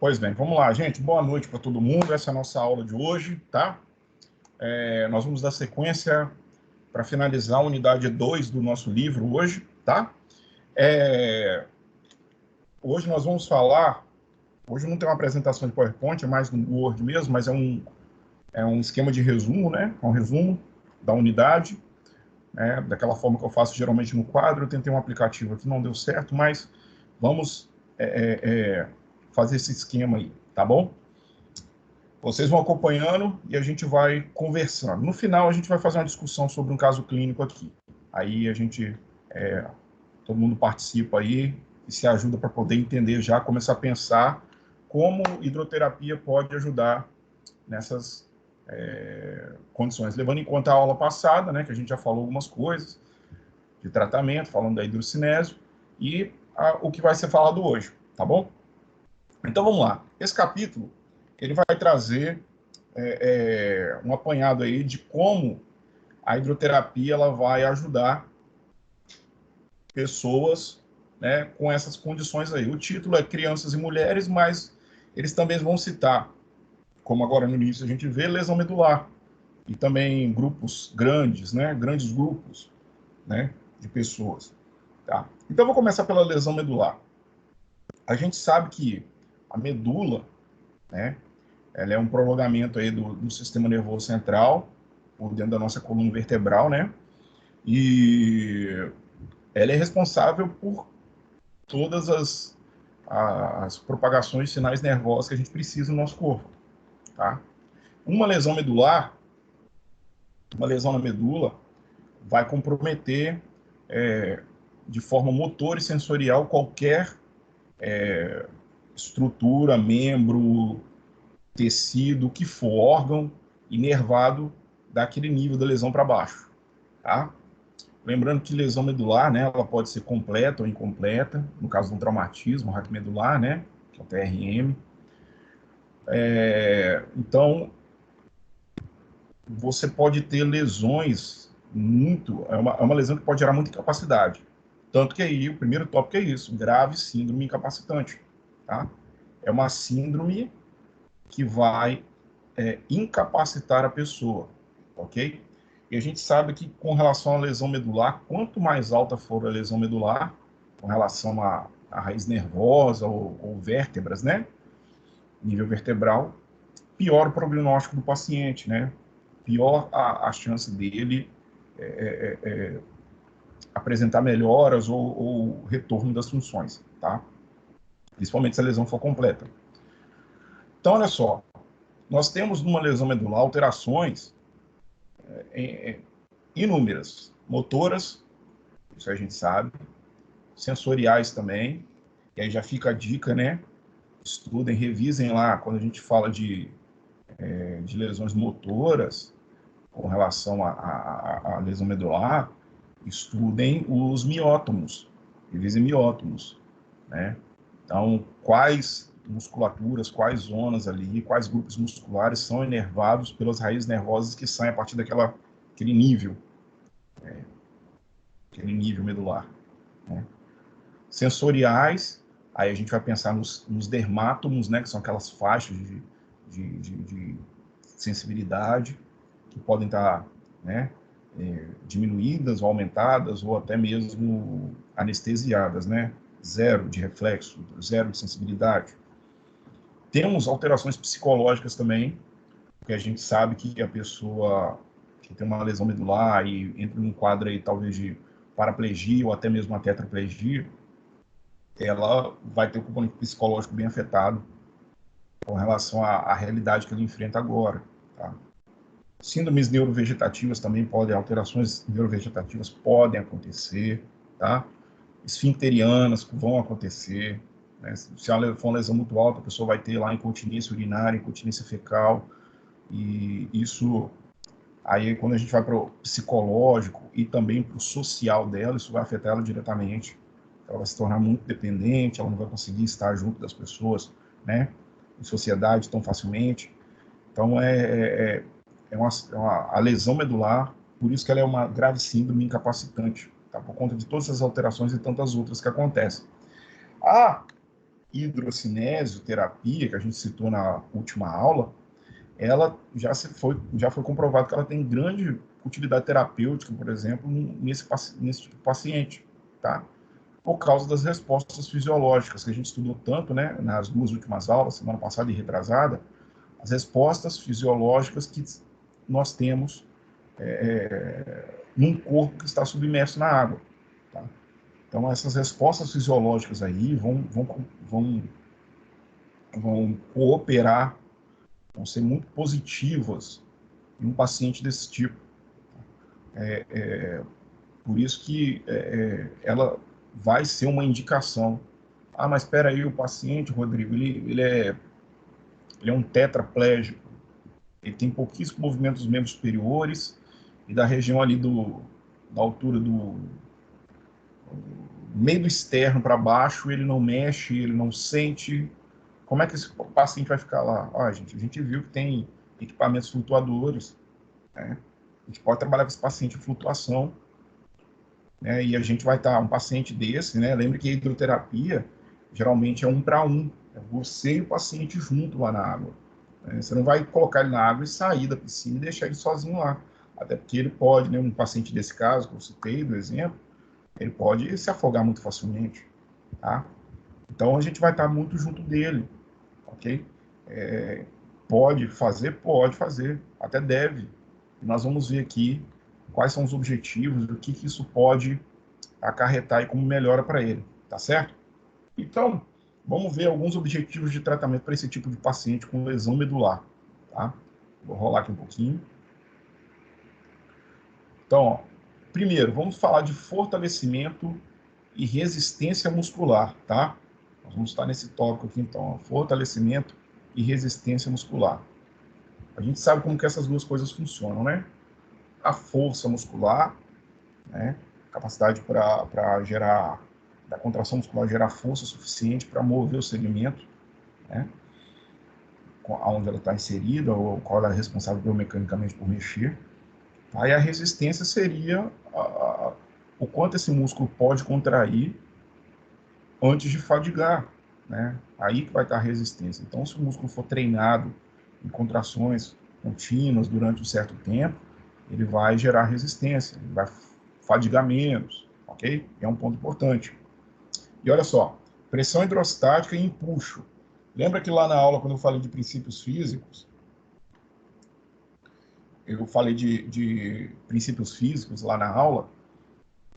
Pois bem, vamos lá, gente. Boa noite para todo mundo. Essa é a nossa aula de hoje, tá? Nós vamos dar sequência para finalizar a unidade 2 do nosso livro hoje, tá? Hoje nós vamos falar... Hoje não tem uma apresentação de PowerPoint, é mais no Word mesmo, mas é um esquema de resumo, né? Um resumo da unidade, né? Daquela forma que eu faço geralmente no quadro. Eu tentei um aplicativo aqui, não deu certo, mas vamos fazer esse esquema aí, tá bom? Vocês vão acompanhando e a gente vai conversando. No final, a gente vai fazer uma discussão sobre um caso clínico aqui. Aí a gente, todo mundo participa aí e se ajuda para poder entender já, começar a pensar como hidroterapia pode ajudar nessas condições. Levando em conta a aula passada, né, que a gente já falou algumas coisas de tratamento, falando da hidrocinésio, e o que vai ser falado hoje, tá bom? Então vamos lá. Esse capítulo ele vai trazer um apanhado aí de como a hidroterapia ela vai ajudar pessoas, né, com essas condições aí. O título é Crianças e Mulheres, mas eles também vão citar, como agora no início a gente vê, lesão medular e também grupos grandes, né, grandes grupos, né, de pessoas. Tá? Então eu vou começar pela lesão medular. A gente sabe que a medula, né, ela é um prolongamento aí do sistema nervoso central, por dentro da nossa coluna vertebral, né? E ela é responsável por todas as propagações de sinais nervosos que a gente precisa no nosso corpo, tá? Uma lesão medular, uma lesão na medula, vai comprometer de forma motor e sensorial qualquer estrutura, membro, tecido, que for, órgão inervado daquele nível da lesão para baixo, tá? Lembrando que lesão medular, né, ela pode ser completa ou incompleta, no caso de um traumatismo raquimedular, né, que é o TRM. Então, você pode ter lesões é uma lesão que pode gerar muita incapacidade. Tanto que aí, o primeiro tópico é isso, grave síndrome incapacitante, tá? É uma síndrome que vai incapacitar a pessoa, ok? E a gente sabe que com relação à lesão medular, quanto mais alta for a lesão medular, com relação à raiz nervosa ou vértebras, né? Nível vertebral, pior o prognóstico do paciente, né? Pior a chance dele apresentar melhoras ou retorno das funções, tá? Principalmente se a lesão for completa. Então, olha só, nós temos numa lesão medular alterações inúmeras, motoras, isso a gente sabe, sensoriais também, e aí já fica a dica, né? Estudem, revisem lá, quando a gente fala de lesões motoras, com relação à lesão medular, estudem os miótomos, revisem miótomos, né? Então, quais musculaturas, quais zonas ali, quais grupos musculares são inervados pelas raízes nervosas que saem a partir daquele nível, aquele nível medular, né? Sensoriais, aí a gente vai pensar nos dermátomos, né, que são aquelas faixas de sensibilidade que podem estar, né, diminuídas ou aumentadas ou até mesmo anestesiadas, né? Zero de reflexo, zero de sensibilidade. Temos alterações psicológicas também, porque a gente sabe que a pessoa que tem uma lesão medular e entra num quadro aí talvez de paraplegia ou até mesmo uma tetraplegia, ela vai ter o componente psicológico bem afetado com relação à realidade que ele enfrenta agora, tá? Síndromes neurovegetativas também podem, alterações neurovegetativas podem acontecer, tá? Esfincterianas vão acontecer, né? Se for uma lesão muito alta, a pessoa vai ter lá incontinência urinária, incontinência fecal, e isso, aí quando a gente vai para o psicológico e também para o social dela, isso vai afetar ela diretamente. Ela vai se tornar muito dependente, ela não vai conseguir estar junto das pessoas, né, em sociedade tão facilmente. Então, a lesão medular, por isso que ela é uma grave síndrome incapacitante, tá? Por conta de todas essas alterações e tantas outras que acontecem. hidrocinesioterapia, que a gente citou na última aula, ela já foi comprovado que ela tem grande utilidade terapêutica, por exemplo, nesse tipo de paciente, tá? Por causa das respostas fisiológicas que a gente estudou tanto, né, nas duas últimas aulas, semana passada e retrasada, as respostas fisiológicas que nós temos num corpo que está submerso na água, tá? Então, essas respostas fisiológicas aí vão cooperar, vão ser muito positivas em um paciente desse tipo. Por isso que ela vai ser uma indicação. Ah, mas espera aí, o paciente, Rodrigo, ele é um tetraplégico, ele tem pouquíssimos movimentos dos membros superiores e da região ali da altura do meio do externo para baixo, ele não mexe, ele não sente. Como é que esse paciente vai ficar lá? Ah, gente, a gente viu que tem equipamentos flutuadores, né? A gente pode trabalhar com esse paciente em flutuação, né? E a gente vai estar, um paciente desse, né? Lembre que a hidroterapia geralmente é 1 para 1, é você e o paciente junto lá na água, né? Você não vai colocar ele na água e sair da piscina e deixar ele sozinho lá, até porque ele pode, né? Um paciente desse caso que eu citei do exemplo, ele pode se afogar muito facilmente, tá? Então a gente vai estar muito junto dele, ok? Pode fazer, até deve. E nós vamos ver aqui quais são os objetivos, o que isso pode acarretar e como melhora para ele, tá certo? Então, vamos ver alguns objetivos de tratamento para esse tipo de paciente com lesão medular, tá? Vou rolar aqui um pouquinho. Então, ó, primeiro, vamos falar de fortalecimento e resistência muscular, tá? Nós vamos estar nesse tópico aqui, então, ó, fortalecimento e resistência muscular. A gente sabe como que essas duas coisas funcionam, né? A força muscular, né? Capacidade para gerar, da contração muscular gerar força suficiente para mover o segmento, né? Onde ela está inserida, ou qual ela é responsável biomecanicamente por mexer. Aí a resistência seria o quanto esse músculo pode contrair antes de fadigar, né? Aí que vai estar a resistência. Então, se o músculo for treinado em contrações contínuas durante um certo tempo, ele vai gerar resistência, ele vai fadigar menos, ok? É um ponto importante. E olha só, pressão hidrostática e empuxo. Lembra que lá na aula, quando eu falei de princípios físicos, eu falei de princípios físicos lá na aula,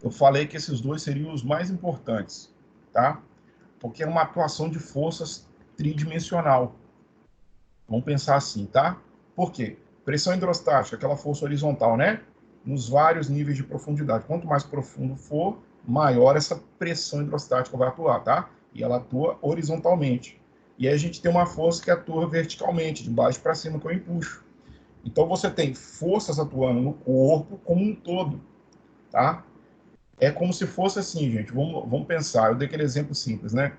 eu falei que esses dois seriam os mais importantes, tá? Porque é uma atuação de forças tridimensional. Vamos pensar assim, tá? Por quê? Pressão hidrostática, aquela força horizontal, né? Nos vários níveis de profundidade. Quanto mais profundo for, maior essa pressão hidrostática vai atuar, tá? E ela atua horizontalmente. E aí a gente tem uma força que atua verticalmente, de baixo para cima, que é o empuxo. Então você tem forças atuando no corpo como um todo, tá? É como se fosse assim, gente. Vamos pensar. Eu dei aquele exemplo simples, né?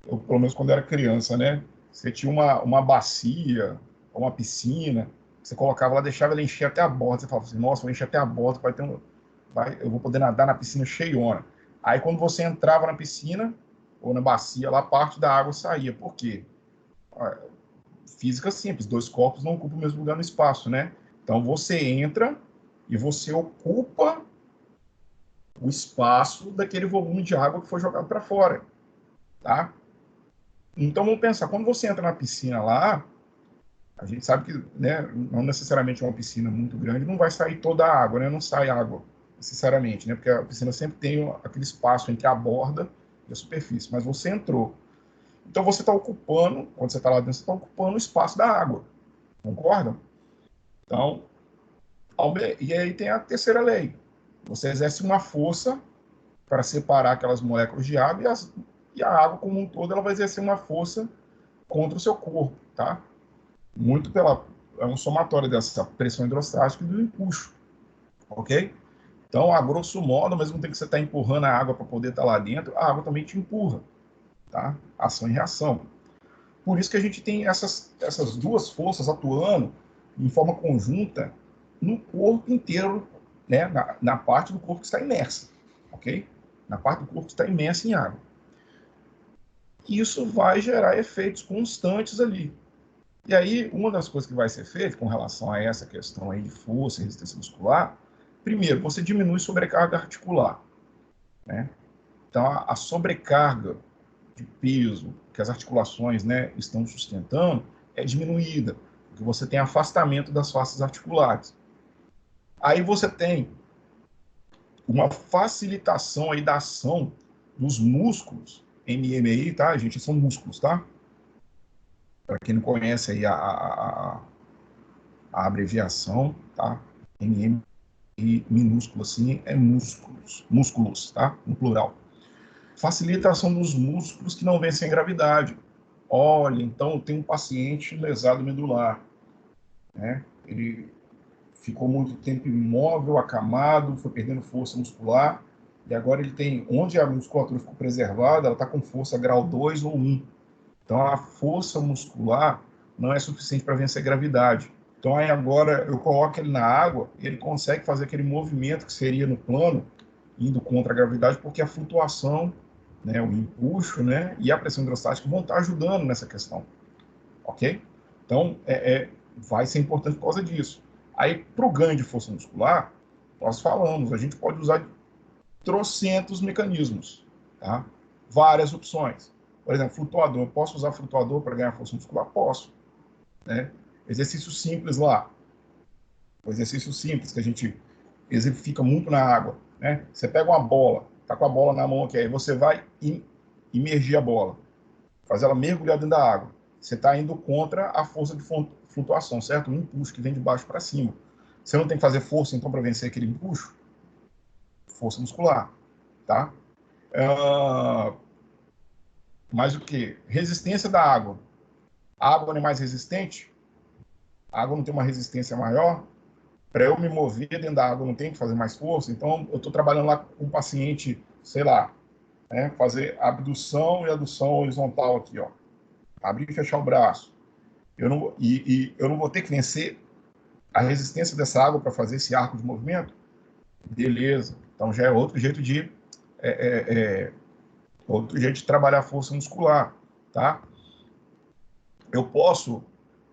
Eu, pelo menos quando era criança, né? Você tinha uma bacia, uma piscina, você colocava lá, deixava ela encher até a borda. Você falava assim, nossa, vou encher até a borda, eu vou poder nadar na piscina cheiona. Aí quando você entrava na piscina ou na bacia, lá parte da água saía. Por quê? Física simples, dois corpos não ocupam o mesmo lugar no espaço, né? Então você entra e você ocupa o espaço daquele volume de água que foi jogado para fora, tá? Então vamos pensar, quando você entra na piscina lá, a gente sabe que, né, não necessariamente uma piscina muito grande não vai sair toda a água, né? Não sai água necessariamente, né? Porque a piscina sempre tem aquele espaço entre a borda e a superfície. Mas você entrou, então você está ocupando, quando você está lá dentro, você está ocupando o espaço da água, concordam? Então, e aí tem a terceira lei. Você exerce uma força para separar aquelas moléculas de água e a água como um todo ela vai exercer uma força contra o seu corpo, tá? Muito é um somatório dessa pressão hidrostática e do empuxo, ok? Então, a grosso modo, ao mesmo tempo que você está empurrando a água para poder estar lá dentro, a água também te empurra, tá? Ação e reação. Por isso que a gente tem essas duas forças atuando em forma conjunta no corpo inteiro, né? Na parte do corpo que está imersa, ok? Na parte do corpo que está imersa em água. isso vai gerar efeitos constantes ali. E aí, uma das coisas que vai ser feita com relação a essa questão aí de força e resistência muscular, primeiro, você diminui sobrecarga articular, né? Então, a sobrecarga de peso que as articulações, né, estão sustentando é diminuída, porque você tem afastamento das faces articulares. Aí você tem uma facilitação aí da ação dos músculos, NMI, tá, gente? São músculos, tá? Para quem não conhece aí a abreviação, tá? NMI minúsculo assim é músculos, tá? No plural. Facilita a ação dos músculos que não vencem a gravidade. Olha, então tem um paciente lesado medular, né? Ele ficou muito tempo imóvel, acamado, foi perdendo força muscular, e agora ele tem, onde a musculatura ficou preservada, ela está com força grau 2 ou 1. Então a força muscular não é suficiente para vencer a gravidade. Então aí agora eu coloco ele na água e ele consegue fazer aquele movimento que seria no plano, indo contra a gravidade, porque a flutuação, né, o empuxo, né, e a pressão hidrostática vão estar ajudando nessa questão, ok? Então vai ser importante por causa disso. Aí para o ganho de força muscular, nós falamos, a gente pode usar trocentos mecanismos, tá? Várias opções. Por exemplo, flutuador. Eu posso usar flutuador para ganhar força muscular? Posso, né? Exercício simples lá. O exercício simples que a gente exemplifica muito na água, né? Você pega uma bola, tá com a bola na mão aqui, aí você vai imergir a bola, faz ela mergulhar dentro da água. Você está indo contra a força de flutuação, certo? O impulso que vem de baixo para cima. Você não tem que fazer força, então, para vencer aquele impulso? Força muscular, tá? Mas o que? Resistência da água. A água não é mais resistente? A água não tem uma resistência maior? Para eu me mover dentro da água, eu não tenho que fazer mais força? Então, eu estou trabalhando lá com um paciente, sei lá, né, fazer abdução e adução horizontal aqui, ó. Abrir e fechar o braço. Eu não vou ter que vencer a resistência dessa água para fazer esse arco de movimento? Beleza. Então, já é outro jeito de trabalhar a força muscular, tá? Eu posso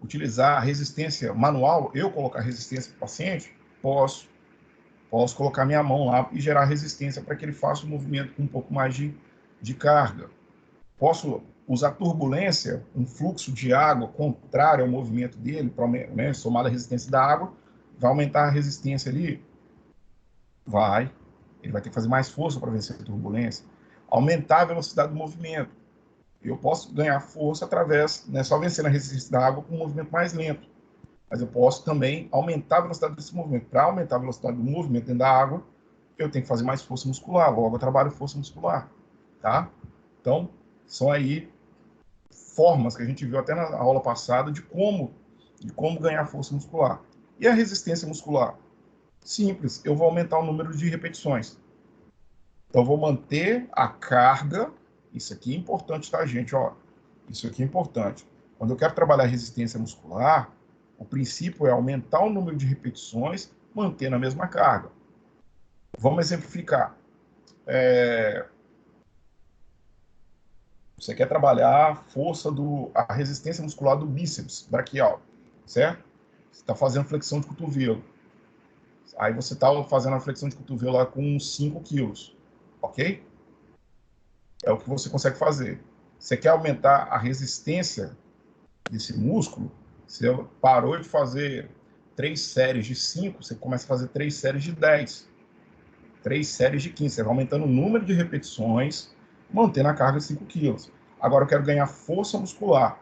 utilizar a resistência manual, eu colocar resistência para o paciente? Posso. Posso colocar minha mão lá e gerar resistência para que ele faça o movimento com um pouco mais de carga. Posso usar turbulência, um fluxo de água contrário ao movimento dele, né, somado à resistência da água, vai aumentar a resistência ali? Vai. Ele vai ter que fazer mais força para vencer a turbulência. Aumentar a velocidade do movimento. Eu posso ganhar força através, não é só vencendo a resistência da água com um movimento mais lento, mas eu posso também aumentar a velocidade desse movimento. Para aumentar a velocidade do movimento dentro da água, eu tenho que fazer mais força muscular, logo eu trabalho força muscular, tá? Então, são aí formas que a gente viu até na aula passada de como ganhar força muscular. E a resistência muscular? Simples, eu vou aumentar o número de repetições. Então, eu vou manter a carga. Isso aqui é importante, tá, gente? Ó, isso aqui é importante. Quando eu quero trabalhar resistência muscular, o princípio é aumentar o número de repetições, mantendo a mesma carga. Vamos exemplificar. Você quer trabalhar a resistência muscular do bíceps braquial, certo? Você está fazendo flexão de cotovelo. Aí você está fazendo a flexão de cotovelo lá com 5 quilos, ok? É o que você consegue fazer. Você quer aumentar a resistência desse músculo? Você parou de fazer 3 séries de 5, você começa a fazer 3 séries de 10, 3 séries de 15. Você vai aumentando o número de repetições, mantendo a carga de 5 quilos. Agora eu quero ganhar força muscular.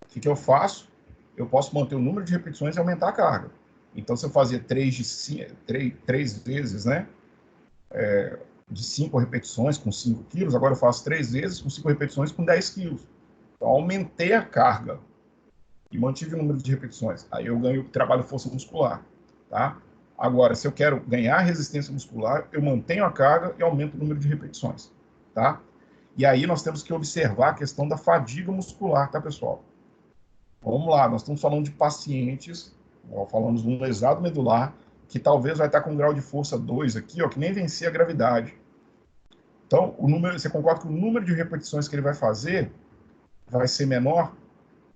O que eu faço? Eu posso manter o número de repetições e aumentar a carga. Então, se eu fazia 3 vezes, né? De 5 repetições com 5 quilos, agora eu faço 3 vezes com 5 repetições com 10 quilos. Então, aumentei a carga e mantive o número de repetições. Aí eu trabalho força muscular, tá? Agora, se eu quero ganhar resistência muscular, eu mantenho a carga e aumento o número de repetições, tá? E aí nós temos que observar a questão da fadiga muscular, tá, pessoal? Vamos lá, nós estamos falando de pacientes, falamos de um lesado medular, que talvez vai estar com um grau de força 2 aqui, ó, que nem vencia a gravidade. Então, você concorda que o número de repetições que ele vai fazer vai ser menor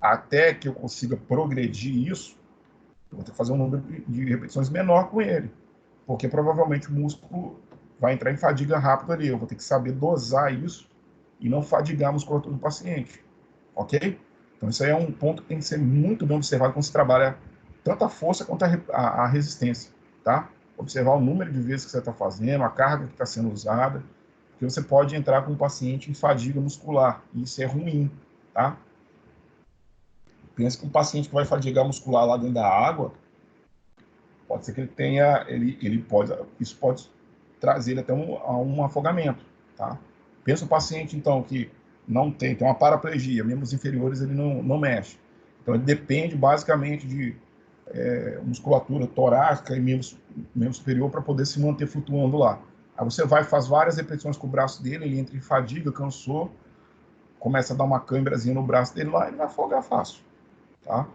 até que eu consiga progredir isso? Eu vou ter que fazer um número de repetições menor com ele, porque provavelmente o músculo vai entrar em fadiga rápido ali. Eu vou ter que saber dosar isso e não fadigar a musculatura do paciente, ok? Então, isso aí é um ponto que tem que ser muito bem observado quando se trabalha tanto a força quanto a resistência, tá? Observar o número de vezes que você está fazendo, a carga que está sendo usada, porque você pode entrar com um paciente em fadiga muscular, e isso é ruim, tá? Pensa que um paciente que vai fadigar muscular lá dentro da água, pode ser que ele tenha, isso pode trazer ele até um afogamento, tá? Pensa um paciente, então, que não tem uma paraplegia, membros inferiores ele não mexe. Então, ele depende basicamente de musculatura torácica e membro superior para poder se manter flutuando lá. Aí você faz várias repetições com o braço dele, ele entra em fadiga, cansou, começa a dar uma cãibrazinha no braço dele lá, ele vai afogar fácil, tá?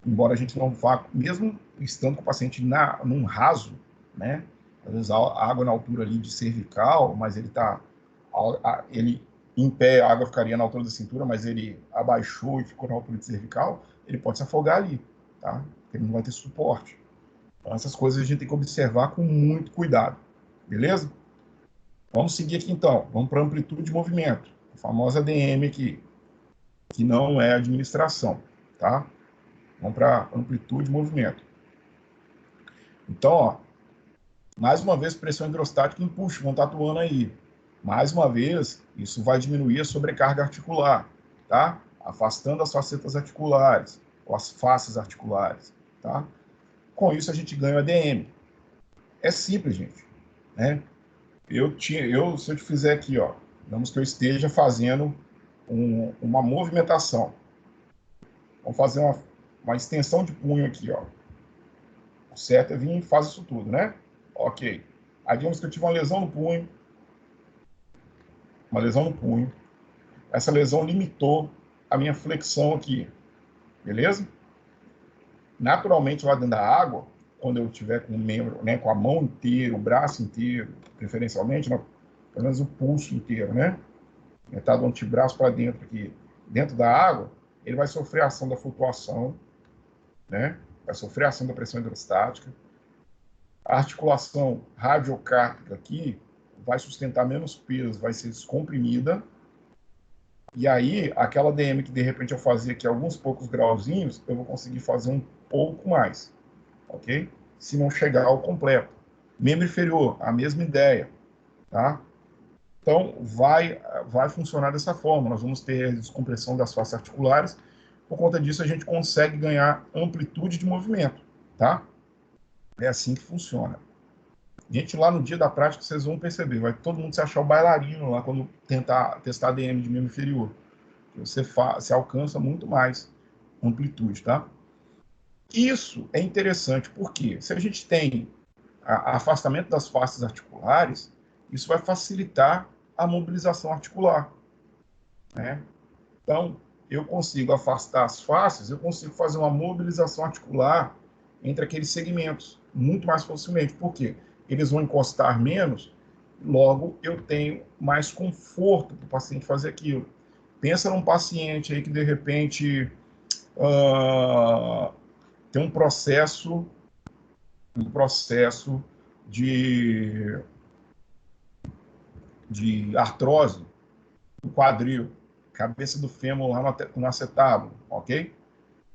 Embora a gente não vá, mesmo estando com o paciente num raso, né? Às vezes a água na altura ali de cervical, mas ele em pé a água ficaria na altura da cintura, mas ele abaixou e ficou na altura de cervical, ele pode se afogar ali, tá? Porque ele não vai ter suporte. Então essas coisas a gente tem que observar com muito cuidado, beleza? Vamos seguir aqui então, vamos para amplitude de movimento, a famosa ADM aqui, que não é administração, tá? Vamos para amplitude de movimento. Então, ó, mais uma vez, pressão hidrostática e empuxo vão estar atuando aí. Mais uma vez, isso vai diminuir a sobrecarga articular, tá? Afastando as facetas articulares, ou as faces articulares, tá? Com isso, a gente ganha o ADM. É simples, gente, né? Se eu te fizer aqui, ó, digamos que eu esteja fazendo uma movimentação. Vamos fazer uma extensão de punho aqui, ó. O certo é vir e fazer isso tudo, né? Ok. Aí digamos que eu tive uma lesão no punho. Uma lesão no punho. Essa lesão limitou a minha flexão aqui. Beleza? Naturalmente, lá dentro da água, quando eu tiver com o membro, né, com a mão inteira, o braço inteiro, preferencialmente, pelo menos o pulso inteiro, né? Metade do antebraço para dentro aqui, dentro da água, ele vai sofrer a ação da flutuação, né? Vai sofrer a ação da pressão hidrostática. A articulação radiocárpica aqui vai sustentar menos peso, vai ser descomprimida. E aí, aquela DM que de repente eu fazia aqui alguns poucos grauzinhos, eu vou conseguir fazer um pouco mais, ok? Se não chegar ao completo. Membro inferior, a mesma ideia, tá? Então, vai funcionar dessa forma. Nós vamos ter descompressão das faces articulares. Por conta disso, a gente consegue ganhar amplitude de movimento, tá? É assim que funciona. Gente, lá no dia da prática, vocês vão perceber, vai todo mundo se achar o bailarino lá quando tentar testar ADM de membro inferior. Você alcança muito mais amplitude, tá? Isso é interessante, porque se a gente tem afastamento das faces articulares, isso vai facilitar a mobilização articular, né? Então, eu consigo afastar as faces, eu consigo fazer uma mobilização articular entre aqueles segmentos muito mais facilmente. Por quê? Eles vão encostar menos, logo eu tenho mais conforto para o paciente fazer aquilo. Pensa num paciente aí que de repente tem um processo de artrose no quadril, cabeça do fêmur lá no acetábulo, ok?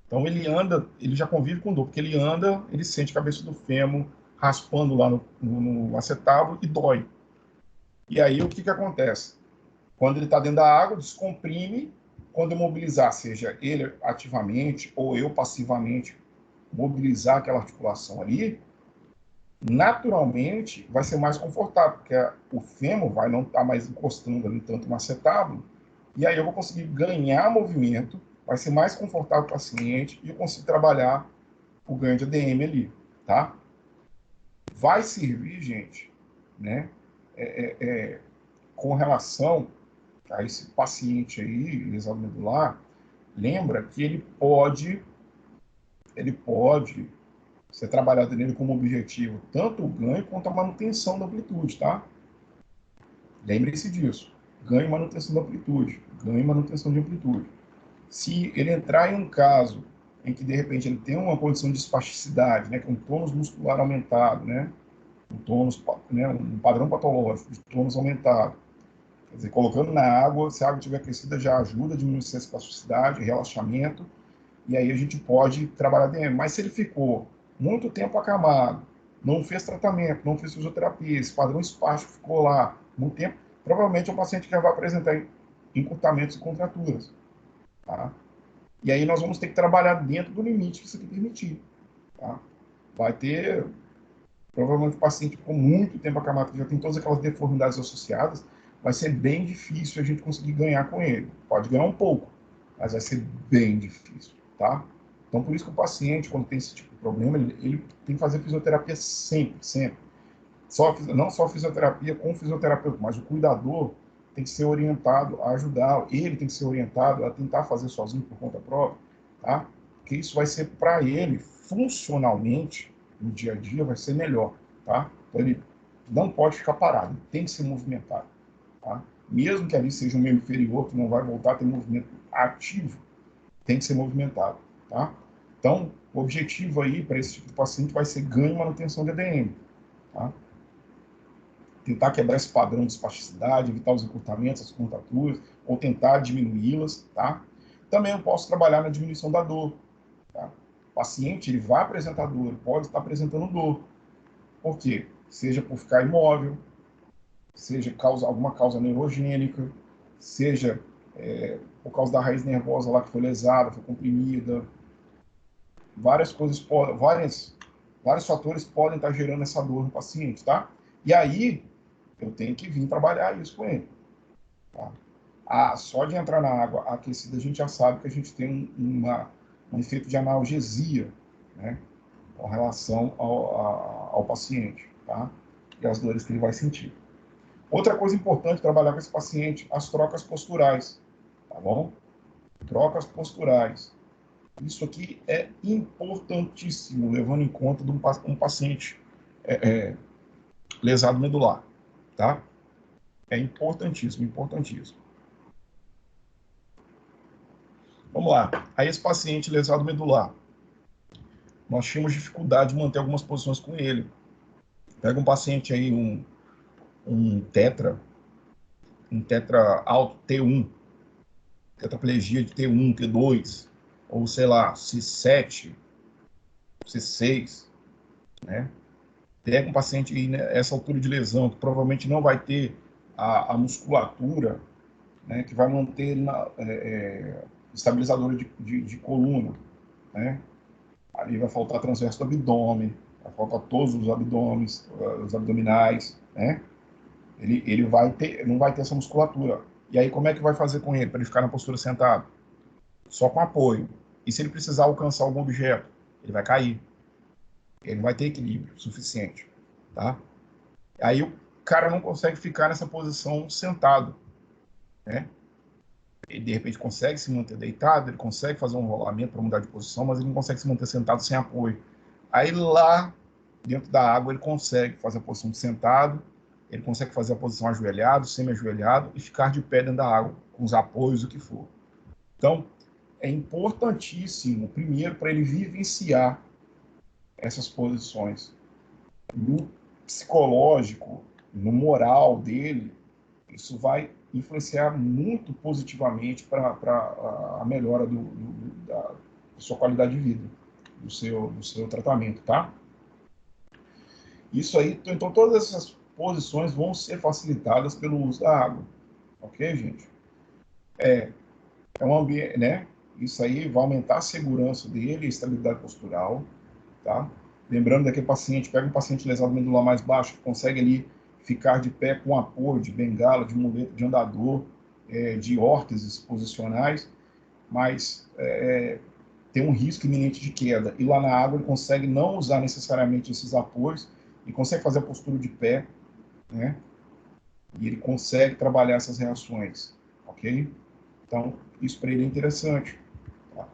Então ele já convive com dor, porque ele anda, ele sente a cabeça do fêmur raspando lá no acetábulo e dói. E aí o que acontece? Quando ele está dentro da água, descomprime. Quando eu mobilizar, seja ele ativamente ou eu passivamente mobilizar aquela articulação ali, naturalmente vai ser mais confortável, porque o fêmur vai não estar mais encostando ali tanto no acetábulo, e aí eu vou conseguir ganhar movimento, vai ser mais confortável para o paciente e eu consigo trabalhar o ganho de ADM ali, tá? Vai servir, gente, né, com relação a esse paciente aí, lesão medular, lembra que ele pode ser trabalhado nele como objetivo tanto o ganho quanto a manutenção da amplitude, tá? Lembre-se disso. Ganhe manutenção da amplitude. Ganhe manutenção de amplitude. Se ele entrar em um caso em que, de repente, ele tem uma condição de espasticidade, né, com tônus muscular aumentado, né, um tônus, né, um padrão patológico de tônus aumentado, quer dizer, colocando na água, se a água estiver aquecida, já ajuda a diminuir essa espasticidade, relaxamento, e aí a gente pode trabalhar dentro. Mas se ele ficou muito tempo acamado, não fez tratamento, não fez fisioterapia, esse padrão espástico ficou lá muito tempo, provavelmente é um paciente que já vai apresentar encurtamentos e contraturas. Tá? E aí nós vamos ter que trabalhar dentro do limite que isso aqui permitir. Tá? Vai ter, provavelmente, o paciente com muito tempo acamado, que já tem todas aquelas deformidades associadas, vai ser bem difícil a gente conseguir ganhar com ele. Pode ganhar um pouco, mas vai ser bem difícil. Tá? Então, por isso que o paciente, quando tem esse tipo de problema, ele tem que fazer fisioterapia sempre, sempre. Não só fisioterapia com o fisioterapeuta, mas o cuidador tem que ser orientado a ajudar, ele tem que ser orientado a tentar fazer sozinho por conta própria, tá? Porque isso vai ser para ele, funcionalmente, no dia a dia, vai ser melhor, tá? Então ele não pode ficar parado, ele tem que ser movimentado, tá? Mesmo que ali seja um membro inferior, que não vai voltar a ter movimento ativo, tem que ser movimentado, tá? Então, o objetivo aí para esse tipo de paciente vai ser ganho e manutenção de ADM, tá? Tentar quebrar esse padrão de espasticidade, evitar os encurtamentos, as contraturas, ou tentar diminuí-las, tá? Também eu posso trabalhar na diminuição da dor, tá? O paciente, ele vai apresentar dor, ele pode estar apresentando dor. Por quê? Seja por ficar imóvel, seja alguma causa neurogênica, seja por causa da raiz nervosa lá que foi lesada, foi comprimida. Várias coisas podem, vários fatores podem estar gerando essa dor no paciente, tá? E aí, eu tenho que vir trabalhar isso com ele. Tá? Só de entrar na água aquecida, a gente já sabe que a gente tem um efeito de analgesia, né, com relação ao paciente, tá? E as dores que ele vai sentir. Outra coisa importante trabalhar com esse paciente, as trocas posturais, tá bom? Trocas posturais. Isso aqui é importantíssimo, levando em conta de um paciente lesado medular, tá? É importantíssimo, importantíssimo. Vamos lá. Aí esse paciente lesado medular, nós tínhamos dificuldade de manter algumas posições com ele. Pega um paciente aí, um tetra alto T1, tetraplegia de T1, T2, ou sei lá, C7, C6, né? Pega um paciente aí nessa altura de lesão, que provavelmente não vai ter a musculatura, né, que vai manter estabilizadora de coluna, né? Ali vai faltar transverso do abdômen, vai faltar todos os abdômenes, os abdominais, né? Ele não vai ter essa musculatura. E aí como é que vai fazer com ele, para ele ficar na postura sentado? Só com apoio. E se ele precisar alcançar algum objeto, ele vai cair. Ele não vai ter equilíbrio suficiente, tá? Aí o cara não consegue ficar nessa posição sentado, né? Ele de repente consegue se manter deitado, ele consegue fazer um rolamento para mudar de posição, mas ele não consegue se manter sentado sem apoio. Aí lá dentro da água ele consegue fazer a posição de sentado, ele consegue fazer a posição ajoelhado, semi-ajoelhado e ficar de pé dentro da água, com os apoios, o que for. Então, é importantíssimo, primeiro, para ele vivenciar essas posições. No psicológico, no moral dele, isso vai influenciar muito positivamente para a melhora da sua qualidade de vida, do seu tratamento, tá? Isso aí, então todas essas posições vão ser facilitadas pelo uso da água, ok, gente? É um ambiente, né? Isso aí vai aumentar a segurança dele, a estabilidade postural, tá? Lembrando daquele paciente, pega um paciente lesado medular mais baixo, que consegue ali ficar de pé com apoio de bengala, de muleta, de andador, de órteses posicionais, mas tem um risco iminente de queda. E lá na água ele consegue não usar necessariamente esses apoios e consegue fazer a postura de pé, né? E ele consegue trabalhar essas reações, ok? Então, isso para ele é interessante. Tá?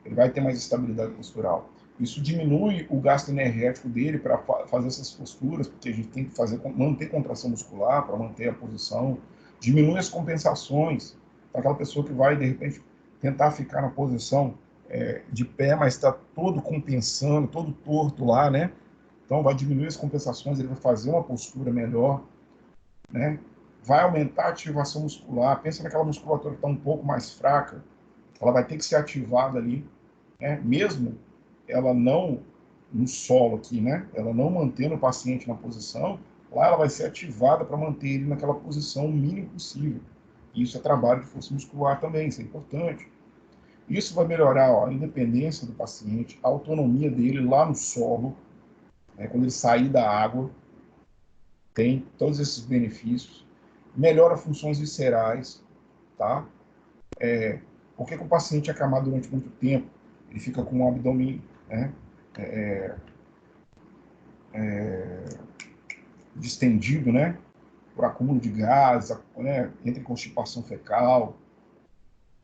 Ele vai ter mais estabilidade postural. Isso diminui o gasto energético dele para fazer essas posturas, porque a gente tem que manter contração muscular para manter a posição, diminui as compensações. Então, aquela pessoa que vai, de repente, tentar ficar na posição de pé, mas está todo compensando, todo torto lá, né? Então, vai diminuir as compensações, ele vai fazer uma postura melhor, né? Vai aumentar a ativação muscular. Pensa naquela musculatura que está um pouco mais fraca, ela vai ter que ser ativada ali, né? Mesmo ela não no solo aqui, né? Ela não mantendo o paciente na posição, lá ela vai ser ativada para manter ele naquela posição o mínimo possível. Isso é trabalho de força muscular também, isso é importante. Isso vai melhorar, ó, a independência do paciente, a autonomia dele lá no solo, né? Quando ele sair da água, tem todos esses benefícios. Melhora funções viscerais, tá? Por que o paciente é acamado durante muito tempo? Ele fica com o abdômen, né, distendido, né? Por acúmulo de gases, né? Entra em constipação fecal.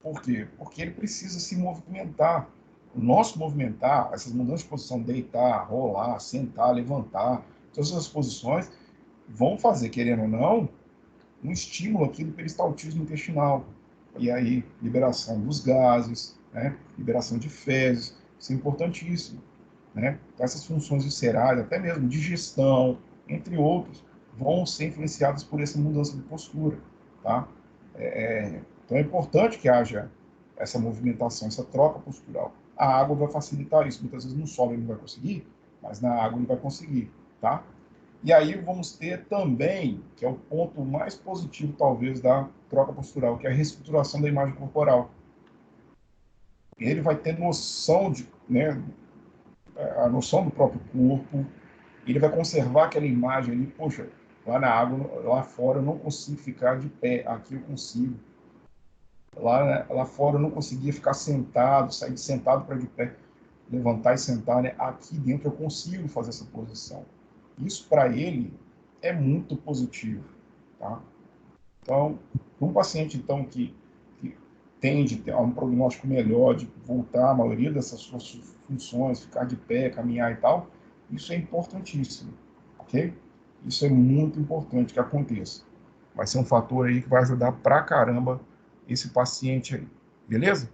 Por quê? Porque ele precisa se movimentar. O nosso movimentar, essas mudanças de posição, deitar, rolar, sentar, levantar, todas essas posições vão fazer, querendo ou não, um estímulo aqui do peristaltismo intestinal. E aí, liberação dos gases, né? Liberação de fezes, isso é importantíssimo. Né? Então, essas funções viscerais, até mesmo digestão, entre outros, vão ser influenciadas por essa mudança de postura. Tá? Então é importante que haja essa movimentação, essa troca postural. A água vai facilitar isso. Muitas vezes no solo ele não vai conseguir, mas na água ele vai conseguir. Tá? E aí vamos ter também, que é o ponto mais positivo talvez da troca postural, que é a reestruturação da imagem corporal. Ele vai ter noção de, né, a noção do próprio corpo, ele vai conservar aquela imagem ali, poxa, lá na água, lá fora eu não consigo ficar de pé, aqui eu consigo. Lá fora eu não conseguia ficar sentado, sair de sentado para de pé, levantar e sentar, né? Aqui dentro eu consigo fazer essa posição. Isso para ele é muito positivo, tá? Então, um paciente então que tende a um prognóstico melhor de voltar a maioria dessas suas funções, ficar de pé, caminhar e tal, isso é importantíssimo, ok? Isso é muito importante que aconteça. Vai ser um fator aí que vai ajudar pra caramba esse paciente aí, beleza?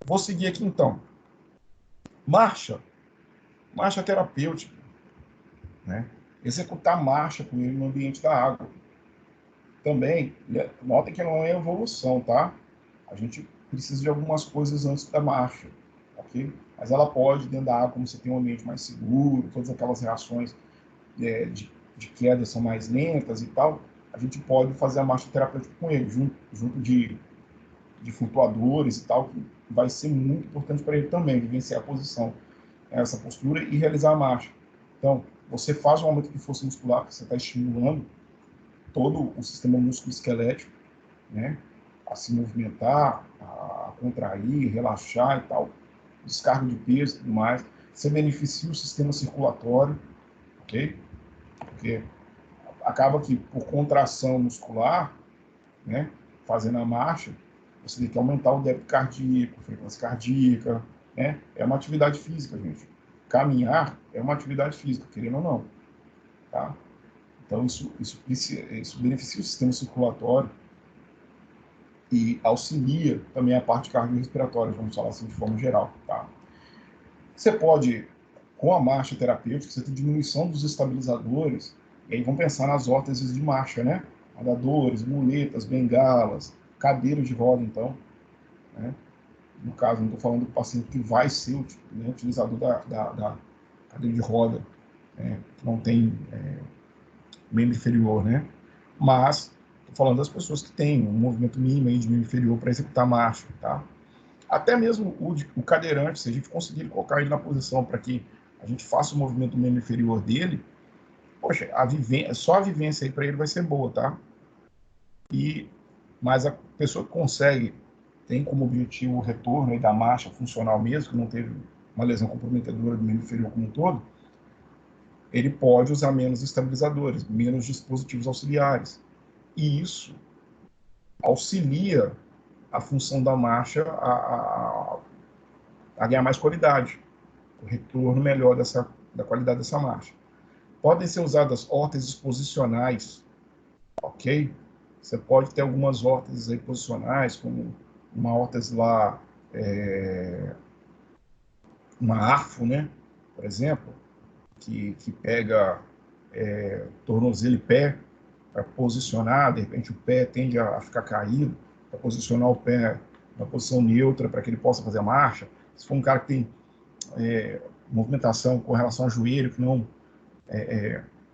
Vou seguir aqui então. Marcha, marcha terapêutica, né? Executar marcha com ele no ambiente da água. Também, notem que não é evolução, tá? A gente precisa de algumas coisas antes da marcha, ok? Mas ela pode, dentro da água, como você tem um ambiente mais seguro, todas aquelas reações de queda são mais lentas e tal, a gente pode fazer a marcha terapêutica com ele, junto de flutuadores e tal, que vai ser muito importante para ele também, vivenciar a posição, essa postura e realizar a marcha. Então, você faz um aumento de força muscular, que você está estimulando todo o sistema músculo-esquelético, né, a se movimentar, a contrair, relaxar e tal, descarga de peso e tudo mais. Você beneficia o sistema circulatório, ok? Porque acaba que por contração muscular, né, fazendo a marcha, você tem que aumentar o débito cardíaco, frequência cardíaca, né? É uma atividade física, gente. Caminhar é uma atividade física, querendo ou não, tá? Então isso beneficia o sistema circulatório e auxilia também a parte cardiorrespiratória, vamos falar assim de forma geral, tá? Você pode, com a marcha terapêutica, você tem diminuição dos estabilizadores, e aí vamos pensar nas órteses de marcha, né? Andadores, muletas, bengalas, cadeiras de roda, então, né? No caso, não estou falando do paciente que vai ser né, utilizador da cadeira de roda, né? Que não tem membro inferior, né? Mas estou falando das pessoas que têm um movimento mínimo aí de membro inferior para executar a marcha, tá? Até mesmo o cadeirante, se a gente conseguir colocar ele na posição para que a gente faça o movimento do membro inferior dele, poxa, só a vivência aí para ele vai ser boa, tá? Mas a pessoa que consegue, tem como objetivo o retorno aí da marcha funcional mesmo, que não teve uma lesão comprometedora do membro inferior como um todo, ele pode usar menos estabilizadores, menos dispositivos auxiliares. E isso auxilia a função da marcha a ganhar mais qualidade. o retorno melhor da qualidade dessa marcha. Podem ser usadas órteses posicionais, ok? Você pode ter algumas órteses aí posicionais, como uma órtese lá, uma arfo, né? Por exemplo, que pega tornozelo e pé para posicionar, de repente o pé tende a ficar caído, para posicionar o pé na posição neutra para que ele possa fazer a marcha. Se for um cara que tem movimentação com relação ao joelho, que não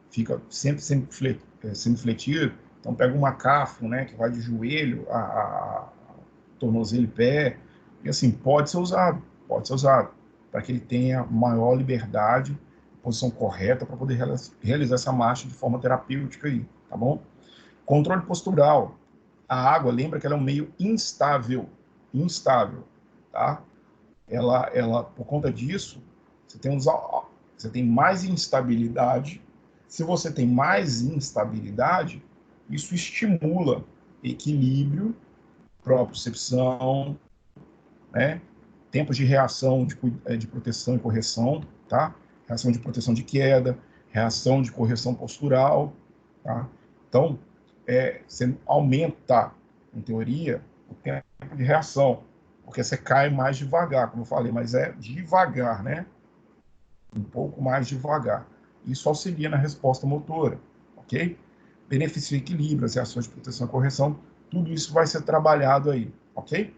fica sempre fletido, então pega uma CAFO, né, que vai de joelho a tornozelo e pé, e assim, pode ser usado, para que ele tenha maior liberdade, posição correta para poder realizar essa marcha de forma terapêutica aí, tá bom? Controle postural. A água, lembra que ela é um meio instável, tá? Ela, por conta disso, você tem mais instabilidade. Se você tem mais instabilidade, isso estimula equilíbrio, propriocepção, né? Tempos de reação de proteção e correção, tá? Reação de proteção de queda, reação de correção postural, tá? Então, você aumenta, em teoria, o tempo de reação, porque você cai mais devagar, como eu falei, mas é devagar, né? Um pouco mais devagar. Isso auxilia na resposta motora, ok? Beneficia o equilíbrio, as reações de proteção e correção, tudo isso vai ser trabalhado aí, ok?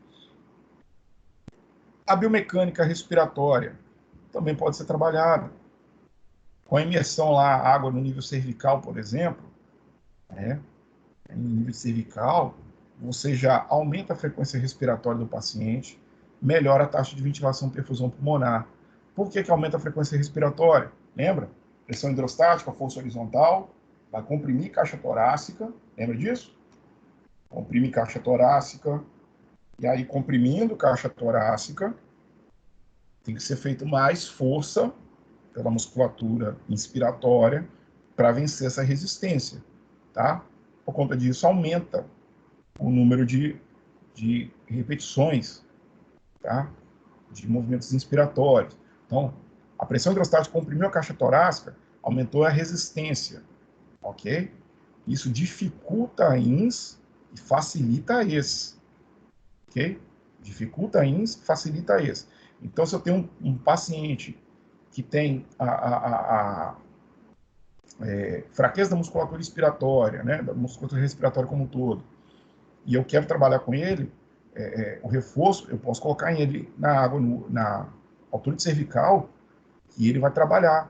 A biomecânica respiratória também pode ser trabalhada. Com a imersão lá, água no nível cervical, por exemplo, né? No nível cervical, você já aumenta a frequência respiratória do paciente, melhora a taxa de ventilação e perfusão pulmonar. Por que aumenta a frequência respiratória? Lembra? Pressão hidrostática, força horizontal, vai comprimir caixa torácica, lembra disso? Comprime caixa torácica, e aí comprimindo caixa torácica, tem que ser feito mais força pela musculatura inspiratória para vencer essa resistência, tá? Por conta disso, aumenta o número de repetições, tá? De movimentos inspiratórios. Então, a pressão hidrostática comprimiu a caixa torácica, aumentou a resistência, ok? Isso dificulta a INS e facilita a ES, ok? Dificulta a INS, facilita a ES. Então, se eu tenho um paciente que tem fraqueza da musculatura respiratória, né, da musculatura respiratória como um todo, e eu quero trabalhar com ele, o reforço, eu posso colocar ele na água, na altura de cervical, e ele vai trabalhar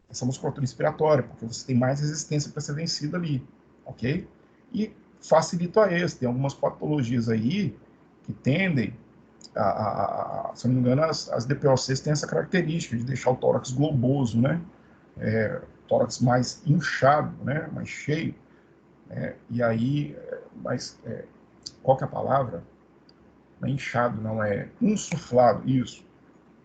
essa musculatura respiratória, porque você tem mais resistência para ser vencida ali, ok? E facilita a esse. Tem algumas patologias aí que tendem se não me engano, as DPOCs têm essa característica de deixar o tórax globoso, né? Tórax mais inchado, né? Mais cheio. E aí, qual que é a palavra? Não é inchado, não, é insuflado, isso.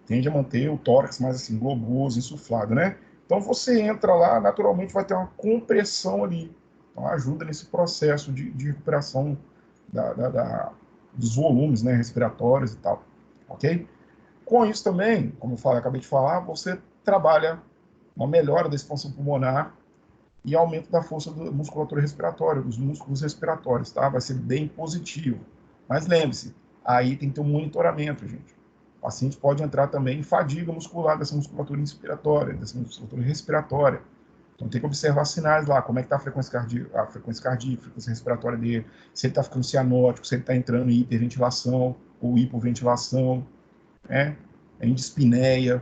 Tende a manter o tórax mais assim, globoso, insuflado, né? Então você entra lá, naturalmente vai ter uma compressão ali. Então ajuda nesse processo de recuperação dos volumes, né, respiratórios e tal, ok? Com isso também, como eu acabei de falar, você trabalha uma melhora da expansão pulmonar e aumento da força da musculatura respiratória, dos músculos respiratórios, tá? Vai ser bem positivo. Mas lembre-se, aí tem que ter um monitoramento, gente. O paciente pode entrar também em fadiga muscular dessa musculatura inspiratória, dessa musculatura respiratória. Então tem que observar sinais lá, como é que está a frequência cardíaca, a frequência respiratória dele, se ele está ficando cianótico, se ele está entrando em hiperventilação ou hipoventilação, né? Em dispneia.